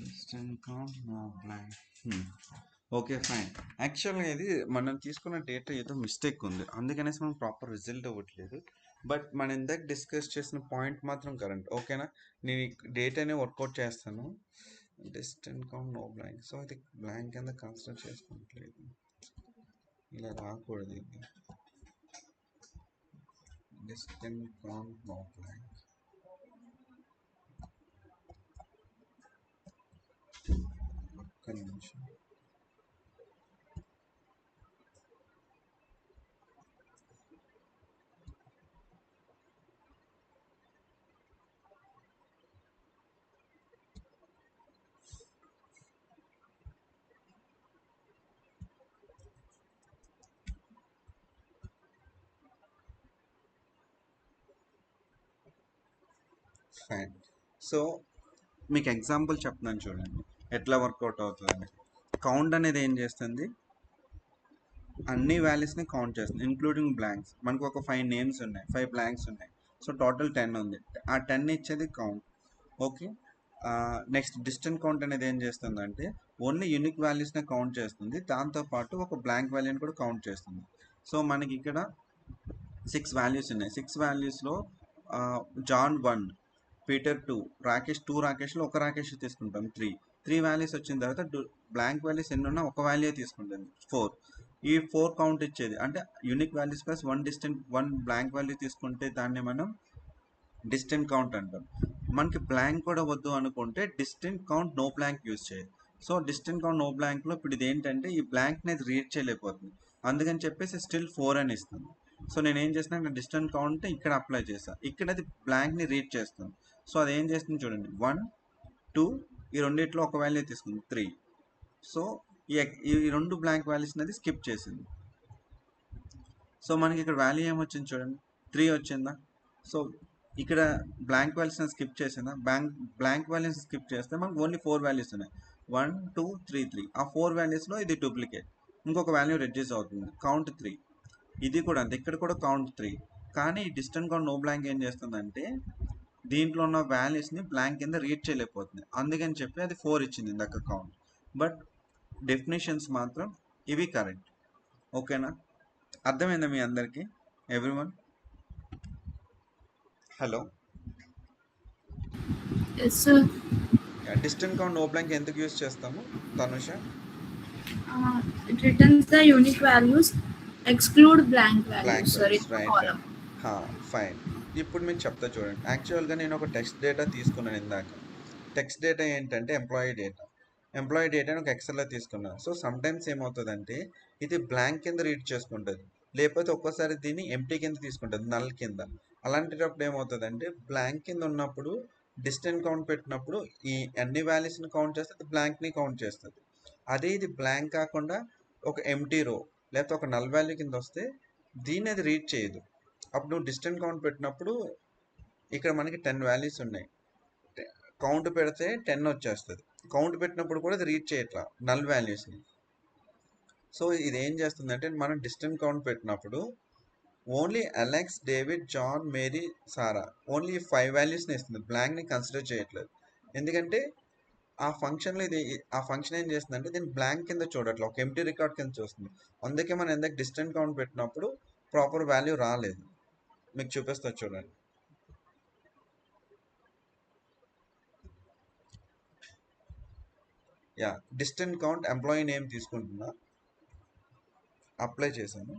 Distinct count no blank. Okay fine. యాక్చువల్గా ఇది మనం తీసుకున్న డేటా ఏదో మిస్టేక్ ఉంది, అందుకనేసి మనం ప్రాపర్ రిజల్ట్ అవ్వట్లేదు. బట్ మనం ఇందాక డిస్కస్ చేసిన పాయింట్ మాత్రం కరెంట్. ఓకేనా, నేను డేటానే వర్కౌట్ చేస్తాను. Distinct count no blank. So ఇది బ్లాంక్ కింద కన్సిడర్ చేసుకోవట్లేదు, ఇలా రాకూడదు ఇది. Distinct count no blank. ఒక్క నిమిషం. ఫైన్. సో మీకు ఎగ్జాంపుల్ చెప్తున్నాను చూడండి ఎట్లా వర్కౌట్ అవుతుంది. కౌంట్ అనేది ఏం చేస్తుంది, అన్ని వాల్యూస్ని కౌంట్ చేస్తుంది ఇంక్లూడింగ్ బ్లాంక్స్. మనకు ఒక 5 నేమ్స్ ఉన్నాయి, 5 బ్లాంక్స్ ఉన్నాయి. సో టోటల్ 10 ఉంది. ఆ 10 ఇచ్చేది count. Okay, next distant count అనేది ఏం చేస్తుందంటే ఓన్లీ యూనిక్ వాల్యూస్నే కౌంట్ చేస్తుంది, దాంతోపాటు ఒక బ్లాంక్ వాల్యూని కూడా కౌంట్ చేస్తుంది. సో మనకి ఇక్కడ 6 వాల్యూస్ ఉన్నాయి. 6 వాల్యూస్లో జాన్ 1, పీటర్ 2, రాకేష్ 2, రాకేష్లో ఒక రాకేష్ తీసుకుంటాం. 3 వాల్యూస్ వచ్చిన తర్వాత బ్లాంక్ వాల్యూస్ ఎన్ని ఉన్నా ఒక వాల్యూ తీసుకుంటుంది, 4. ఈ 4 కౌంట్ ఇచ్చేది అంటే unique values plus 1 blank value తీసుకుంటే దాన్ని మనం డిస్టెంట్ కౌంట్ అంటాం. మనకి బ్లాంక్ కూడా వద్దు అనుకుంటే distinct count no blank use చేయాలి. సో డిస్టెంట్ కౌంట్ నో బ్లాంక్లో ఇప్పుడు ఇది ఏంటంటే ఈ బ్లాంక్ అనేది రీడ్ చేయలేకపోతుంది, అందుకని చెప్పేసి స్టిల్ 4 అని ఇస్తుంది. సో నేను ఏం చేసిన డిస్టెంట్ కౌంట్ ఇక్కడ అప్లై చేస్తాను, ఇక్కడ అది బ్లాంక్ని రీడ్ చేస్తాను. సో అది ఏం చేస్తుంది చూడండి, 1, 2 ఈ రెండిట్లో ఒక వాల్యూ తీసుకుంది 3. సో ఈ 2 బ్లాంక్ వాల్యూస్ అనేది స్కిప్ చేసింది. సో మనకి ఇక్కడ వాల్యూ ఏమొచ్చింది చూడండి, 3 వచ్చిందా. సో ఇక్కడ బ్లాంక్ వాల్యూస్ని స్కిప్ చేసిందా, బ్లాంక్ వాల్యూస్ స్కిప్ చేస్తే మనకు ఓన్లీ 4 వాల్యూస్ ఉన్నాయి, 1, 2, 3, 3. ఆ 4 వాల్యూస్లో ఇది డూప్లికేట్, ఇంకొక వాల్యూ రెడ్యూస్ అవుతుంది, కౌంట్ 3. ఇది కూడా అంతే, ఇక్కడ కూడా కౌంట్ 3. కానీ డిస్టెంట్ కౌంట్ నో బ్లాంక్ ఏం చేస్తుందంటే దీంట్లో ఉన్న వాల్యూస్ని బ్లాంక్ కింద రీడ్ చేయలేకపోతుంది, అందుకని చెప్పి అది 4 ఇచ్చింది ఇందాక కౌంట్. బట్ డెఫినేషన్స్ మాత్రం ఇవి కరెక్ట్. ఓకేనా, అర్థమైందా మీ అందరికీ everyone? Hello, yes sir. Distinct count no blank ఎందుకు యూజ్ చేస్తాము Tanusha? It returns the unique values, exclude blank values, sir. values, In the right, column. Fine. ఇప్పుడు మీకు చెప్తా చూడండి. యాక్చువల్గా నేను ఒక టెక్స్ట్ డేటా తీసుకున్నాను ఇందాక. టెక్స్ట్ డేటా ఏంటంటే ఎంప్లాయీ డేటాని ఒక ఎక్సెల్లో తీసుకున్నాను. సో సమ్ టైమ్స్ ఏమవుతుందంటే ఇది బ్లాంక్ కింద రీడ్ చేసుకుంటుంది, లేకపోతే ఒక్కోసారి దీన్ని ఎంటీ కింద తీసుకుంటుంది, నల్ కింద. అలాంటిటప్పుడు ఏమవుతుందంటే బ్లాంక్ కింద ఉన్నప్పుడు డిస్టెంట్ కౌంట్ పెట్టినప్పుడు ఈ అన్ని వాల్యూస్ని కౌంట్ చేస్తుంది, బ్లాంక్ని కౌంట్ చేస్తుంది. అదే ఇది బ్లాంక్ కాకుండా ఒక ఎంటీ రో లేకపోతే ఒక నల్ వాల్యూ కింద వస్తే దీన్ని అది రీడ్ చేయదు. అప్పుడు నువ్వు డిస్టెంట్ కౌంట్ పెట్టినప్పుడు ఇక్కడ మనకి 10 వాల్యూస్ ఉన్నాయి, కౌంట్ పెడితే 10 వచ్చేస్తుంది. కౌంట్ పెట్టినప్పుడు కూడా అది రీడ్ చేయట్లా నల్ వాల్యూస్ని. సో ఇది ఏం చేస్తుందంటే మనం డిస్టెంట్ కౌంట్ పెట్టినప్పుడు only Alex, David, John, Mary, Sarah only 5 వాల్యూస్ని ఇస్తుంది, బ్లాంక్ని కన్సిడర్ చేయట్లేదు. ఎందుకంటే ఆ ఫంక్షన్లో ఆ ఫంక్షన్ ఏం చేస్తుందంటే దీన్ని బ్లాంక్ కింద చూడట్లేదు, ఒక ఎంటీ రికార్డ్ కింద చూస్తుంది. అందుకే మనం ఎందుకు డిస్టెంట్ కౌంట్ పెట్టినప్పుడు ప్రాపర్ వాల్యూ రాలేదు. మీకు చూపిస్తా చూడండి. డిస్టెంట్ కౌంట్ ఎంప్లాయీ నేమ్ తీసుకుంటున్నా, అప్లై చేశాను.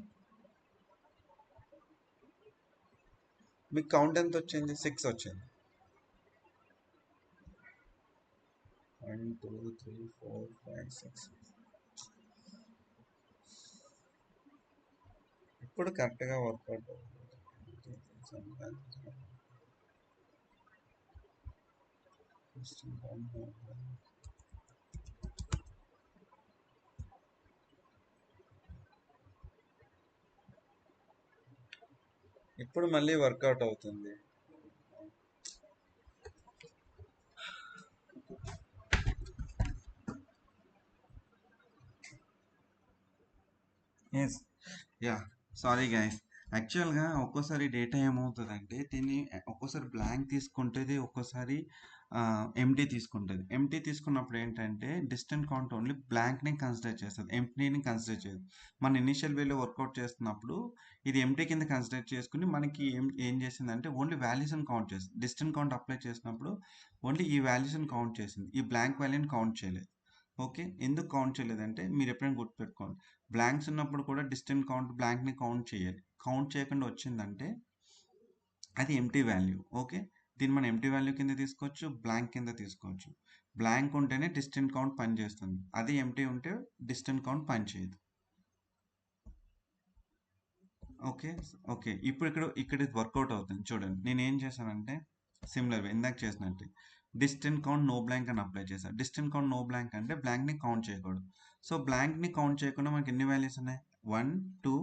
మీకు కౌంట్ ఎంత వచ్చింది? 6 వచ్చింది. 1, 2, 3, 4, 5, 6. ఇప్పుడు కరెక్ట్గా వర్కౌట్ అవుతుంది. ఇప్పుడు మళ్ళీ వర్కౌట్ అవుతుంది. సారీ గైస్, యాక్చువల్‌గా ఒక్కోసారి డేటా ఏమవుతదంటే దీన్ని ఒక్కోసారి బ్లాంక్ తీసుకుంటది. ఒక్కోసారి ఎంప్టీ తీసుకుంటది. ఎంప్టీ తీసుకున్నప్పుడు ఏంటంటే డిస్టెంట్ కౌంట్ ఓన్లీ బ్లాంక్‌ని కన్సిడర్ చేస్తది. ఎంప్టీని కన్సిడర్ చేయదు. మన ఇనిషియల్ వేలో వర్కౌట్ చేస్తున్నప్పుడు ఇది ఎంప్టీ కింద కన్సిడర్ చేసుకొని మనకి ఏం చేసిందంటే ఓన్లీ వాల్యూస్‌ని కౌంట్ చేసింది. డిస్టెంట్ కౌంట్ అప్లై చేసినప్పుడు ఓన్లీ ఈ వాల్యూస్‌ని కౌంట్ చేసింది. ఈ బ్లాంక్ వాల్యూని కౌంట్ చేయలేదు. ఓకే. ఎందుకు కౌంట్ చేయలేదంటే మీరు ఎప్పుడైనా గుర్తుపెట్టుకోండి. బ్లాంక్స్ ఉన్నప్పుడు కూడా డిస్టెంట్ కౌంట్ బ్లాంక్‌ని కౌంట్ చేయాలి. కౌంట్ చేయకుండా వచ్చిందంటే అది ఎంప్టీ వాల్యూ. ఓకే. దీన్ని మనం ఎంప్టీ వాల్యూ కింద తీసుకోవచ్చు. బ్లాంక్ కింద తీసుకోవచ్చు. బ్లాంక్ ఉంటేనే డిస్టెంట్ కౌంట్ పనిచేస్తుంది. అదే ఎంప్టీ ఉంటే డిస్టెంట్ కౌంట్ పనిచేయదు. ఓకే. ఓకే. ఇప్పుడు ఇక్కడ ఇది వర్కౌట్ అవుతుంది. చూడండి. నేనేం చేశానంటే సిమిలర్‌గా ఇందాక చేసినట్టే డిస్టెంట్ కౌంట్ నో బ్లాంక్ అని అప్లై చేశా. డిస్టెంట్ కౌంట్ నో బ్లాంక్ అంటే బ్లాంక్‌ని కౌంట్ చేయకూడదు. సో, బ్లాంక్‌ని కౌంట్ చేయకుండా మనకి ఎన్ని వాల్యూస్ ఉన్నాయి? 1, 2,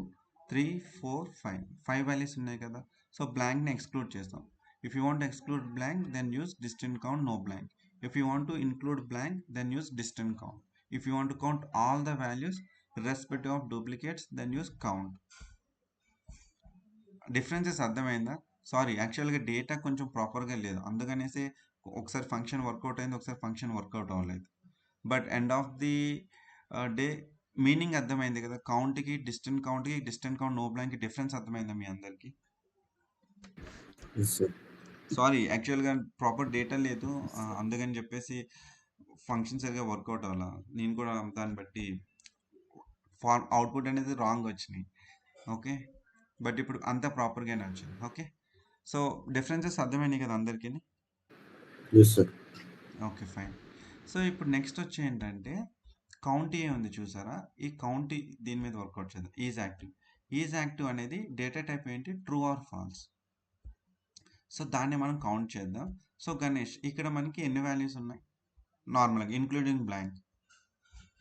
3, 4, 5. 5 వాల్యూస్ ఉన్నాయి కదా! సో, బ్లాంక్‌ని ఎక్స్‌క్లూడ్ చేస్తాం. If you want to exclude blank then use distinct count no blank. If you want to include blank then use distinct count. If you want to count all the values irrespective of duplicates then use count. Differences అర్థమైందా? Sorry యాక్చువల్‌గా data కొంచెం ప్రాపర్‌గా లేదు. అందుకనేసి ఒకసారి function work out అయింది. ఒకసారి function work out అవ్వలేదు. But end of the day meaning అర్థమైంది కదా! డిస్టెంట్ కౌంట్ నో బ్లాంక్‌కి డిఫరెన్స్ అర్థమైందా మీ అందరికి? Yes, sir. సారీ యాక్చువల్‌గా ప్రాపర్ డేటా లేదు. అందుకని చెప్పేసి ఫంక్షన్ సరిగ్గా వర్కౌట్ అవ్వలా. నేను కూడా దాన్ని బట్టి అవుట్‌పుట్ అనేది రాంగ్ వచ్చినాయి. ఓకే. బట్ ఇప్పుడు అంతా ప్రాపర్‌గానే వచ్చింది. ఓకే. సో, డిఫరెన్సెస్ అర్థమైనాయి కదా అందరికిని? Yes, sir. Okay. Fine. So, ఇప్పుడు నెక్స్ట్ వచ్చి ఏంటంటే కౌంటీ ఉంది చూసారా? ఈ కౌంటీ దీని మీద వర్కౌట్ చేద్దాం. Is active. ఈజ్ యాక్టివ్ అనేది డేటా టైప్ ఏంటి? True or false. సో, దాన్ని మనం కౌంట్ చేద్దాం. సో, గణేష్ ఇక్కడ మనకి ఎన్ని వాల్యూస్ ఉన్నాయి? నార్మల్‌గా ఇంక్లూడింగ్ బ్లాంక్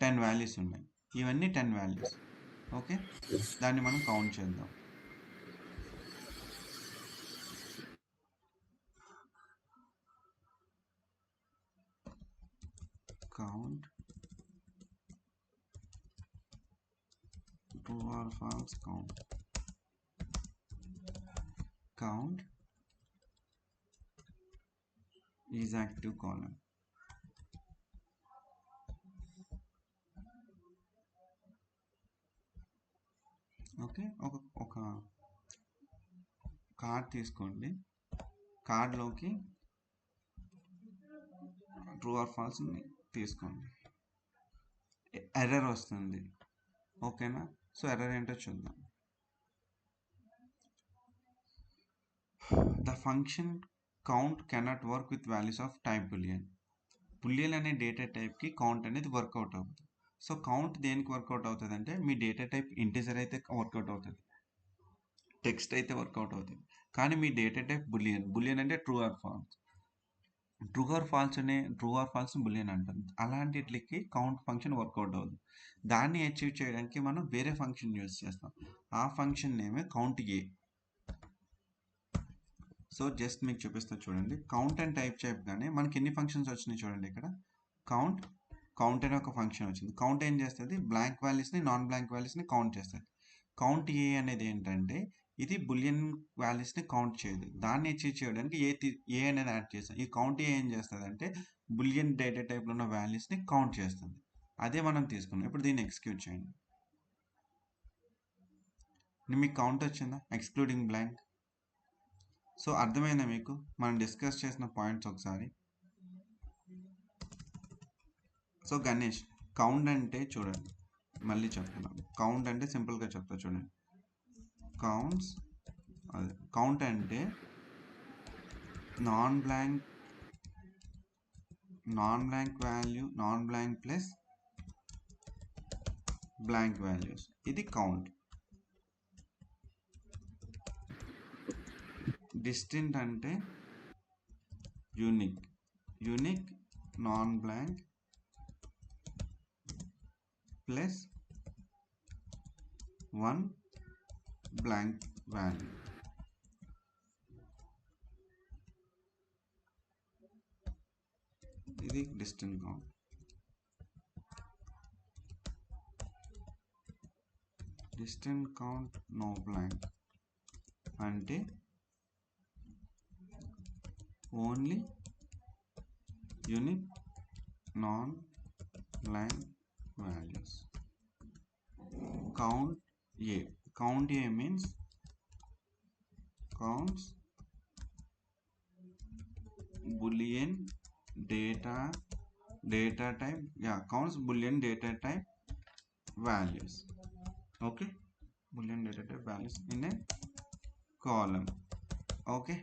10 వాల్యూస్ ఉన్నాయి. ఇవన్నీ 10 వాల్యూస్. ఓకే. Yes. దాన్ని మనం కౌంట్ చేద్దాం. Count true or false count is active column. Okay. ఒక కార్డ్ తీసుకోండి. కార్డ్లోకి ట్రూ ఆర్ ఫాల్స్ తీసుకోండి. ఎర్రర్ వస్తుంది. ఓకేనా? సో, ఎర్రర్ ఏంటో చూద్దాం. The function count cannot work with values of type Boolean. Boolean అనే డేటా టైప్కి కౌంట్ అనేది వర్కౌట్ అవుతుంది. సో, కౌంట్ దేనికి వర్కౌట్ అవుతుంది అంటే మీ డేటా టైప్ ఇంటిజర్ అయితే వర్కౌట్ అవుతుంది. టెక్స్ట్ అయితే వర్కౌట్ అవుతుంది. కానీ మీ డేటా టైప్ బులియన్ అంటే ట్రూ ఆర్ ఫాల్స్ బులియన్ అంటాం. అలాంటిట్లకి కౌంట్ ఫంక్షన్ వర్కౌట్ అవుతుంది. దాన్ని అచీవ్ చేయడానికి మనం వేరే ఫంక్షన్ యూజ్ చేస్తాం. ఆ ఫంక్షన్ నేమే కౌంట్ ఏ. సో, జస్ట్ మీకు చూపిస్తా చూడండి. కౌంట్ అండ్ టైప్ చేయగానే మనకి ఎన్ని ఫంక్షన్స్ వచ్చినాయి చూడండి ఇక్కడ. కౌంట్ అనే ఒక ఫంక్షన్ వచ్చింది. కౌంట్ ఏం చేస్తుంది? బ్లాంక్ వాల్యూస్ని నాన్ బ్లాంక్ వాల్యూస్ని కౌంట్ చేస్తుంది. కౌంట్ ఏ అనేది ఏంటంటే ఇది బులియన్ వాల్యూస్ని కౌంట్ చేయదు. దాన్ని అచీవ్ చేయడానికి ఏ అనేది యాడ్ చేస్తాం. ఈ కౌంట్ ఏ ఏం చేస్తుంది అంటే బులియన్ డేటా టైప్లో ఉన్న వాల్యూస్ని కౌంట్ చేస్తుంది. అదే మనం తీసుకున్నాం. ఇప్పుడు దీన్ని ఎక్స్క్యూట్ చేయండి. మీకు కౌంట్ వచ్చిందా? Excluding blank. సో, అర్థమైందా మీకు? మనం డిస్కస్ చేసిన పాయింట్స్ ఒకసారి. సో, గణేష్ కౌంట్ అంటే చూడండి, మళ్ళీ చెప్తున్నాను. కౌంట్ అంటే సింపుల్గా చెప్తా చూడండి. కౌంట్ అంటే non blank plus blank values. ఇది కౌంట్. డిస్టింక్ట్ అంటే unique non blank plus 1 blank value. ఇది distinct count. Distinct count no blank. అంటే only unique non blank values. count a means counts boolean data type, counts boolean data type values. Okay, boolean data type values in a column. Okay,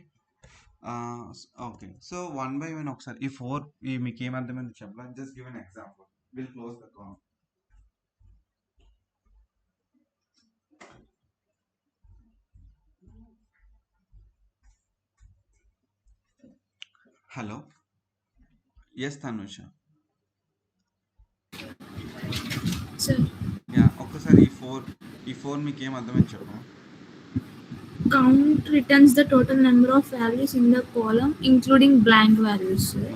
okay, so one by one ఒకసారి ఈ 4 మీకు ఏమర్థమైంది చెప్పాలి. just give an example. We'll close the column. Hello, yes Tanusha. Sir ఒక్కసారి ఈ four మీకు ఏం అర్థమైంది చెప్పమా. count returns the total number of values in the column including blank values, sir.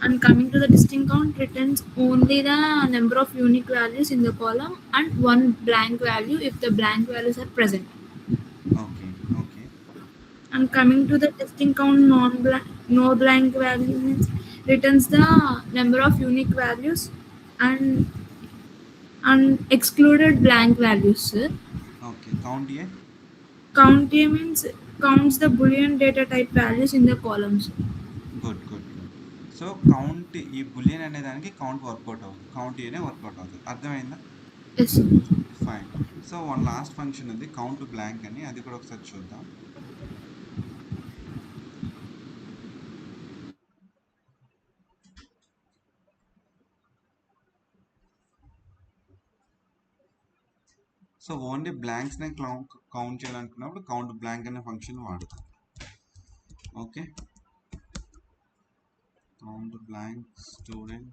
And coming to the distinct count, returns only the number of unique values in the column and one blank value if the blank values are present. Okay. And coming to the distinct count, no blank value means returns the number of unique values and excluded blank values, sir. Okay, count a. Count a means counts the boolean data type values in the columns. Good. So count ఈ bullion అనే దానికి count work out అవుతుంది, count ఏనే work out అవుతుంది. అర్థమైందా? Yes, sir. Fine. So one last function ఉంది count blank అని, అది కూడా ఒకసారి చూద్దాం. సో ఓన్లీ బ్లాంక్స్నే కౌంట్ చేయాలనుకున్నప్పుడు కౌంట్ బ్లాంక్ అనే ఫంక్షన్ వాడతాం. Okay, count blank student.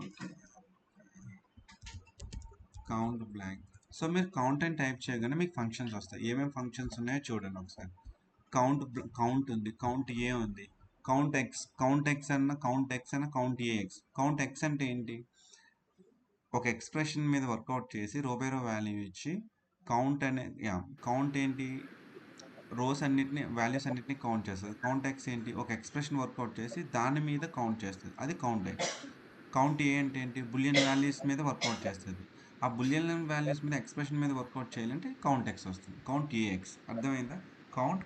Okay, count blank. So మీరు కౌంట్ అని టైప్ చేయగానే మీకు ఫంక్షన్స్ వస్తాయి. ఏమేమి ఫంక్షన్స్ ఉన్నాయో చూడండి ఒకసారి. కౌంట్ ఉంది, కౌంట్ ఏ ఉంది, కౌంట్ ఎక్స్ అన్న, కౌంట్ ఏఎక్స్. కౌంట్ ఎక్స్ అంటే ఏంటి? ఒక ఎక్స్ప్రెషన్ మీద వర్కౌట్ చేసి రో బై రో వాల్యూ ఇచ్చి కౌంట్ కౌంట్ ఏంటి? రోస్ అన్నిటిని, వాల్యూస్ అన్నిటిని కౌంట్ చేస్తుంది. కౌంట్ ఎక్స్ ఏంటి? ఒక ఎక్స్ప్రెషన్ వర్కౌట్ చేసి దాని మీద కౌంట్ చేస్తుంది, అది కౌంట్ ఎక్స్. కౌంట్ ఏ అంటే ఏంటి? బులియన్ వాల్యూస్ మీద వర్కౌట్ చేస్తుంది. ఆ బులియన్ వాల్యూస్ మీద ఎక్స్ప్రెషన్ మీద వర్కౌట్ చేయాలంటే కౌంట్ ఎక్స్ వస్తుంది, కౌంట్ ఏఎక్స్. అర్థమైందా?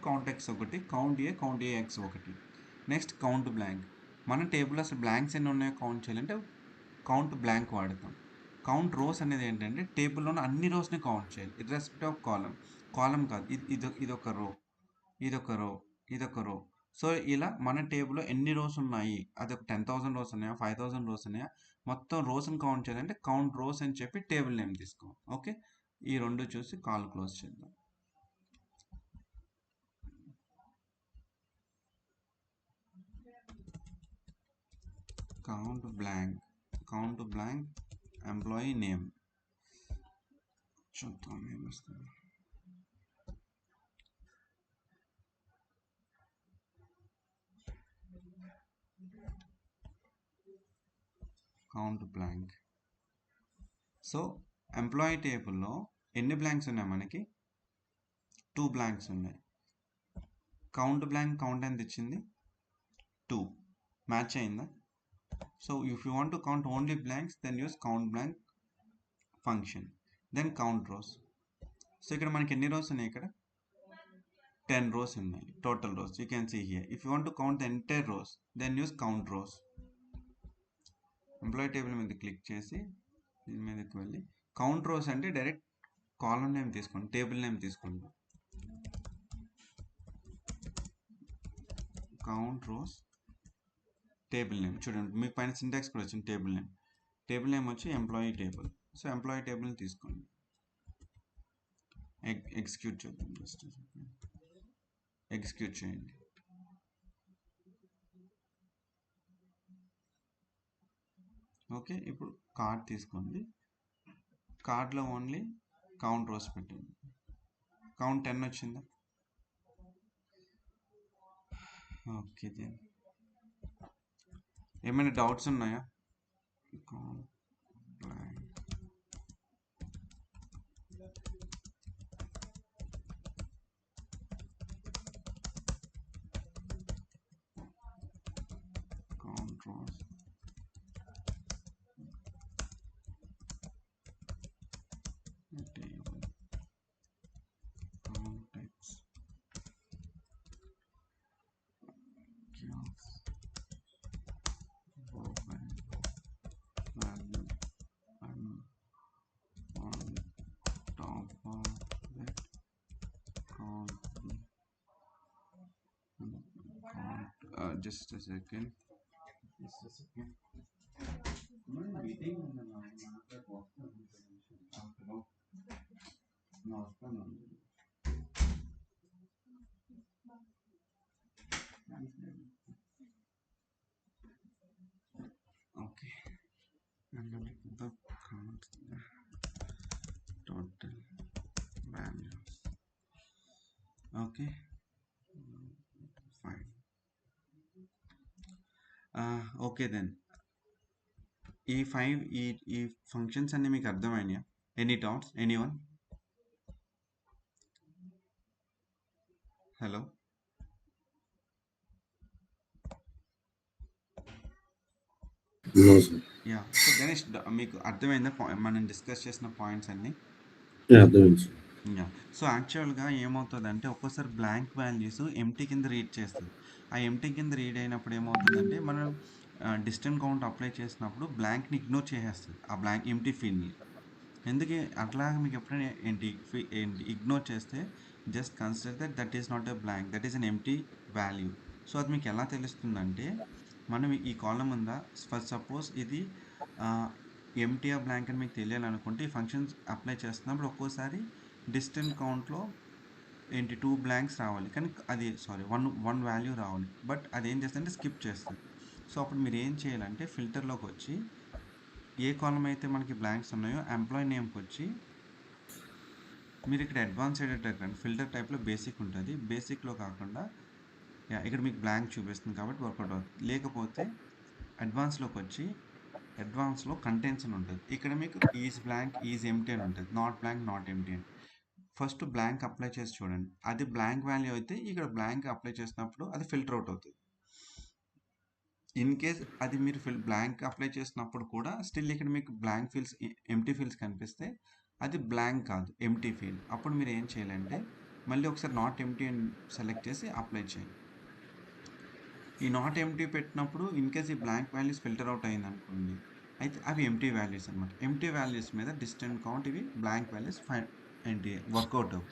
కౌంట్ ఎక్స్ ఒకటి, కౌంట్ ఏ ఎక్స్ ఒకటి. Next count blank. మన టేబుల్ అసలు బ్లాంక్స్ ఎన్ని ఉన్నాయో కౌంట్ చేయాలంటే కౌంట్ బ్లాంక్ వాడతాం. కౌంట్ రోస్ అనేది ఏంటంటే టేబుల్లోని అన్ని రోస్ని కౌంట్ చేయాలి ఇర్రెస్పెక్టివ్ ఆఫ్ కాలం కాదు. ఇదొక రో. సో ఇలా మన టేబుల్లో ఎన్ని రోస్ ఉన్నాయి, అది ఒక 10,000 రోస్ ఉన్నాయా, 5,000 రోస్ ఉన్నాయా, మొత్తం రోస్ని కౌంట్ చేయాలంటే కౌంట్ రోస్ అని చెప్పి టేబుల్ నేమ్ తీసుకో. ఓకే, ఈ రెండు చూసి కాల్ క్లోజ్ చేద్దాం. కౌంట్ బ్లాంక్ ఎంప్లాయీ నేమ్ చూద్దాం ఏం వస్తుంది. Count blank. సో ఎంప్లాయీ టేబుల్లో ఎన్ని బ్లాంక్స్ ఉన్నాయి? మనకి 2 బ్లాంక్స్ ఉన్నాయి. కౌంట్ బ్లాంక్ కౌంట్ ఎంత ఇచ్చింది? 2. మ్యాచ్ అయిందా? So if you want to count only blanks then use count blank function. Then count rows. So ఇక్కడ మనకి ఎన్ని రోస్ ఉన్నాయి? ఇక్కడ 10 రోస్ ఉన్నాయి, total rows. You can see here. If you want to count the entire rows then use count rows. Employee table మీద click చేసి దీని మీదకి వెళ్ళి కౌంట్ రోస్ అంటే డైరెక్ట్ కాలం నేమ్ తీసుకోండి, టేబుల్ నేమ్ తీసుకోండి. కౌంట్ రోస్ టేబుల్ నేమ్ చూడండి, మీకు పైన సింటాక్స్ కూడా వచ్చింది. టేబుల్ నేమ్ వచ్చి ఎంప్లాయీ టేబుల్. సో ఎంప్లాయీ టేబుల్ని తీసుకోండి, ఎగ్జిక్యూట్ చేద్దాం. జస్ట్ ఎగ్జిక్యూట్ చేయండి. ఓకే, ఇప్పుడు కార్డ్ తీసుకోండి. కార్డ్లో ఓన్లీ కౌంట్ రోస్ పెట్టండి. కౌంట్ 10 వచ్చిందా? ఓకే, దెన్ ఏమైనా డౌట్స్ ఉన్నాయా? rows, table, context, chaos, row value, and on top of that count, just a second. Meeting okay, and then the count total values. Okay, fine. Okay then ఈ functions అన్ని మీకు అర్థమైనాయా? Any doubts anyone? Hello, No, sir. Yeah. So Ganesh మీకు అర్థమైందా మనం discuss చేసిన points అన్నీ? Yeah, అర్థమైంది సార్. యా. సో యాక్చువల్గా ఏమవుతుందంటే ఒక్కోసారి బ్లాంక్ వాల్యూస్ ఎంటీ కింద రీడ్ చేస్తుంది. ఆ ఎంటీ కింద రీడ్ అయినప్పుడు ఏమవుతుందంటే మనం డిస్టెంట్ కౌంట్ అప్లై చేసినప్పుడు బ్లాంక్ని ఇగ్నోర్ చేసేస్తుంది ఆ బ్లాంక్ ఎంటీ ఫీల్డ్ని. ఎందుకు అట్లాగా మీకు ఎప్పుడైనా ఏంటి ఇగ్నోర్ చేస్తే just consider that is not a blank, that is an empty value. So అది మీకు ఎలా తెలుస్తుందంటే మనం ఈ కాలం ఉందా, ఫర్ సపోజ్ ఇది ఎంటీ ఆ బ్లాంక్ అని మీకు తెలియాలనుకుంటే ఈ ఫంక్షన్స్ అప్లై చేస్తున్నప్పుడు ఒక్కోసారి డిస్టెంట్ కౌంట్లో ఏంటి 2 బ్లాంక్స్ రావాలి, కానీ అది వన్ వాల్యూ రావాలి, బట్ అది ఏం చేస్తుందంటే స్కిప్ చేస్తుంది. సో అప్పుడు మీరు ఏం చేయాలంటే ఫిల్టర్లోకి వచ్చి ఏ కాలం అయితే మనకి బ్లాంక్స్ ఉన్నాయో ఎంప్లాయీ నేమ్కి వచ్చి మీరు ఇక్కడ అడ్వాన్స్ ఎడిటర్ కానీ ఫిల్టర్ టైప్లో బేసిక్ ఉంటుంది, బేసిక్లో కాకుండా ఇక్కడ మీకు బ్లాంక్ చూపిస్తుంది కాబట్టి వర్కౌట్ అవుతుంది. లేకపోతే అడ్వాన్స్లోకి వచ్చి అడ్వాన్స్లో కంటెంట్స్ అని ఉంటుంది, ఇక్కడ మీకు ఈజ్ బ్లాంక్ ఈజ్ ఎంటీ అని ఉంటుంది, నాట్ బ్లాంక్ నాట్ ఎంటీ అని. ఫస్ట్ బ్లాంక్ అప్లై చేసి చూడండి, అది బ్లాంక్ వాల్యూ అయితే ఇక్కడ బ్లాంక్ అప్లై చేసినప్పుడు అది ఫిల్టర్ అవుట్ అవుతుంది. ఇన్ కేస్ అది మీరు బ్లాంక్ అప్లై చేసినప్పుడు కూడా స్టిల్ ఇక్కడ మీకు బ్లాంక్ ఫీల్డ్స్ ఎంటీ ఫీల్డ్స్ కనిపిస్తే అది బ్లాంక్ కాదు, ఎంటీ ఫీల్డ్. అప్పుడు మీరు ఏం చేయాలంటే మళ్ళీ ఒకసారి నాట్ ఎంటీ అని సెలెక్ట్ చేసి అప్లై చేయండి. ఈ నాట్ ఎంటీ పెట్టినప్పుడు ఇన్ కేస్ ఈ బ్లాంక్ వాల్యూస్ ఫిల్టర్ అవుట్ అయింది అనుకోండి, అయితే అవి ఎంటీ వాల్యూస్ అనమాట. ఎంటీ వాల్యూస్ మీద డిస్టెంట్ కౌంట్ ఇవి బ్లాంక్ వాల్యూస్ ఏంటి వర్కౌట్ అవ్వు.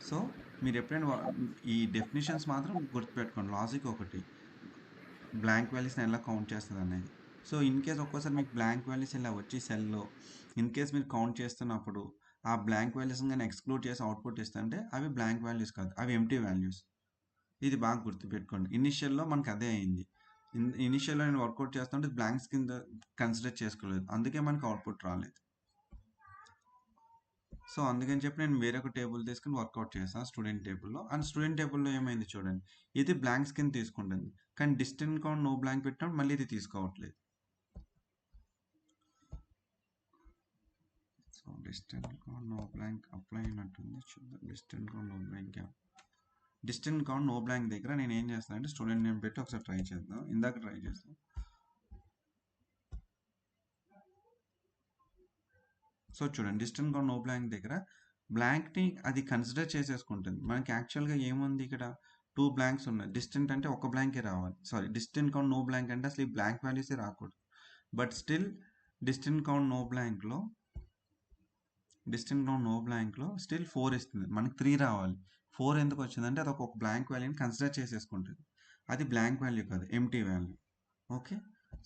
సో మీరు ఎప్పుడైనా ఈ డెఫినేషన్స్ మాత్రం గుర్తుపెట్టుకోండి, లాజిక్ ఒకటి బ్లాంక్ వాల్యూస్ని ఎలా కౌంట్ చేస్తుంది అనేది. సో ఇన్ కేస్ ఒక్కోసారి మీకు బ్లాంక్ వాల్యూస్ ఇలా వచ్చి సెల్లో ఇన్ కేస్ మీరు కౌంట్ చేస్తున్నప్పుడు ఆ బ్లాంక్ వాల్యూస్ కానీ ఎక్స్క్లూడ్ చేసి అవుట్పుట్ ఇస్తుంటే అవి బ్లాంక్ వాల్యూస్ కాదు, అవి ఎంటీ వాల్యూస్. ఇది బాగా గుర్తుపెట్టుకోండి. ఇనిషియల్లో మనకు అదే అయింది. ఇనిషియల్లో నేను వర్కౌట్ చేస్తుంటే బ్లాంక్స్ కింద కన్సిడర్ చేసుకోలేదు, అందుకే మనకు అవుట్పుట్ రాలేదు. సో అందుకని చెప్పి నేను వేరొక టేబుల్ తీసుకుని వర్కౌట్ చేస్తాను స్టూడెంట్ టేబుల్లో. అండ్ స్టూడెంట్ టేబుల్లో ఏమైంది చూడండి, ఇది బ్లాంక్స్ కింద తీసుకుంటుంది, కానీ డిస్టెంట్ కౌంట్ నో బ్లాంక్ పెట్టినప్పుడు మళ్ళీ ఇది తీసుకోవట్లేదు. So distinct count no blank apply అయినట్టుంది, చూద్దాం. Distinct count no blank, distinct count no blank దగ్గర నేను ఏం చేస్తానంటే స్టూడెంట్ నేమ్ పెట్టి ఒకసారి ట్రై చేద్దాం. ఇందాక ట్రై చేస్తాం. సో చూడండి, డిస్టెంట్ కౌంట్ నో బ్లాంక్ దగ్గర బ్లాంక్ని అది కన్సిడర్ చేసేసుకుంటుంది. మనకి యాక్చువల్గా ఏముంది ఇక్కడ 2 బ్లాంక్స్ ఉన్నాయి, డిస్టెంట్ అంటే ఒక బ్లాంకే రావాలి, డిస్టెంట్ కౌంట్ నో బ్లాంక్ అంటే అసలు ఈ బ్లాంక్ వాల్యూసే రాకూడదు. But still distinct count no బ్లాంక్లో స్టిల్ 4 ఇస్తుంది, మనకి 3 రావాలి. 4 ఎందుకు వచ్చిందంటే అది ఒక బ్లాంక్ వాల్యూని కన్సిడర్ చేసేసుకుంటుంది, అది బ్లాంక్ వాల్యూ కాదు, empty value. Okay,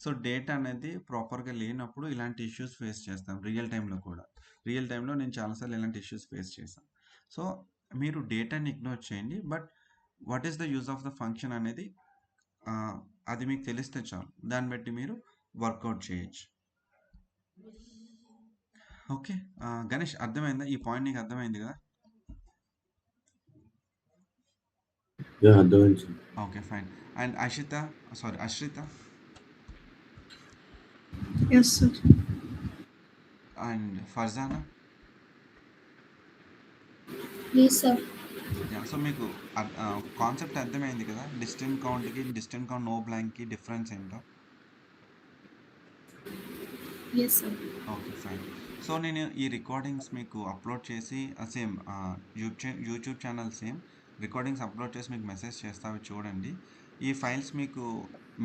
so data అనేది ప్రాపర్గా లేనప్పుడు ఇలాంటి ఇష్యూస్ ఫేస్ చేస్తాం రియల్ టైంలో కూడా. రియల్ టైంలో నేను చాలాసార్లు ఇలాంటి ఇష్యూస్ ఫేస్ చేశాను. సో మీరు డేటాని ఇగ్నోర్ చేయండి, but what is the use of the function అనేది అది మీకు తెలిస్తే చాలు, దాన్ని బట్టి మీరు వర్కౌట్ చేయొచ్చు. ఓకే గణేష్, అర్థమైందా? ఈ పాయింట్ నీకు అర్థమైంది కదా? అర్థమైంది sir. Okay fine. And Ashrita Yes, sir. And Farzana. Yes, sir. So మీకు కాన్సెప్ట్ అర్థమైంది కదా, డిస్టెంట్ కౌంట్కి డిస్టెంట్ కౌంట్ నో బ్లాంక్కి డిఫరెన్స్ ఏంటో? Yes sir. Okay. Fine. So, నేను ఈ రికార్డింగ్స్ మీకు అప్‌లోడ్ చేసి same YouTube channel same recordings upload చేసి మీకు మెసేజ్ చేస్తా. అవి చూడండి. ఈ ఫైల్స్ మీకు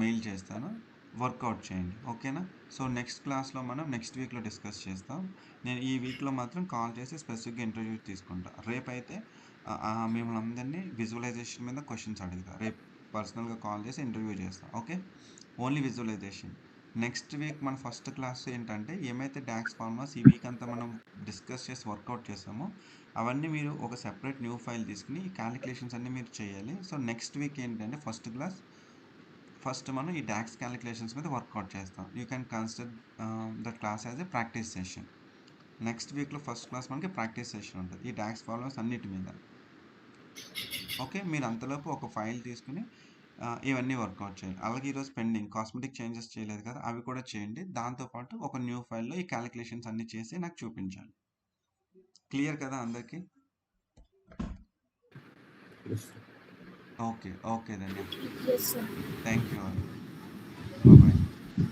మెయిల్ చేస్తాను. వర్కౌట్ చేయండి. ఓకేనా? సో, నెక్స్ట్ క్లాస్‌లో మనం నెక్స్ట్ వీక్‌లో డిస్కస్ చేస్తాం. నేను ఈ వీక్‌లో మాత్రం కాల్ చేసి స్పెసిఫిక్‌గా ఇంటర్వ్యూ తీసుకుంటా. రేపైతే మిమ్మల్ని అందరినీ విజువలైజేషన్ మీద క్వెషన్స్ అడుగుతా. రేపు పర్సనల్‌గా కాల్ చేసి ఇంటర్వ్యూ చేస్తా. Okay? Only visualisation. Next week మన ఫస్ట్ క్లాస్ ఏంటంటే ఏమైతే డాక్స్ ఫార్ములాస్ ఈ వీక్ అంతా మనం డిస్కస్ చేసి వర్కౌట్ చేసామో అవన్నీ మీరు ఒక సెపరేట్ న్యూ ఫైల్ తీసుకుని ఈ క్యాలిక్యులేషన్స్ అన్నీ మీరు చేయాలి. సో నెక్స్ట్ వీక్ ఏంటంటే ఫస్ట్ క్లాస్ ఫస్ట్ మనం ఈ డాక్స్ క్యాలిక్యులేషన్స్ మీద వర్కౌట్ చేస్తాం. You can consider that class as a practice session. Next వీక్లో ఫస్ట్ క్లాస్ మనకి ప్రాక్టీస్ సెషన్ ఉంటుంది ఈ డాక్స్ ఫార్ములాస్ అన్నిటి మీద. ఓకే, మీరు అంతలోపు ఒక ఫైల్ తీసుకుని ఇవన్నీ వర్కౌట్ చేయాలి. అలాగే ఈరోజు పెండింగ్ కాస్మెటిక్ చేంజెస్ చేయలేదు కదా, అవి కూడా చేయండి. దాంతోపాటు ఒక న్యూ ఫైల్లో ఈ క్యాలిక్యులేషన్స్ అన్ని చేసి నాకు చూపించాలి. క్లియర్ కదా అందరికీ? Yes. ఓకే ఓకే ధన్యవాదాలు. Yes sir. Thank you.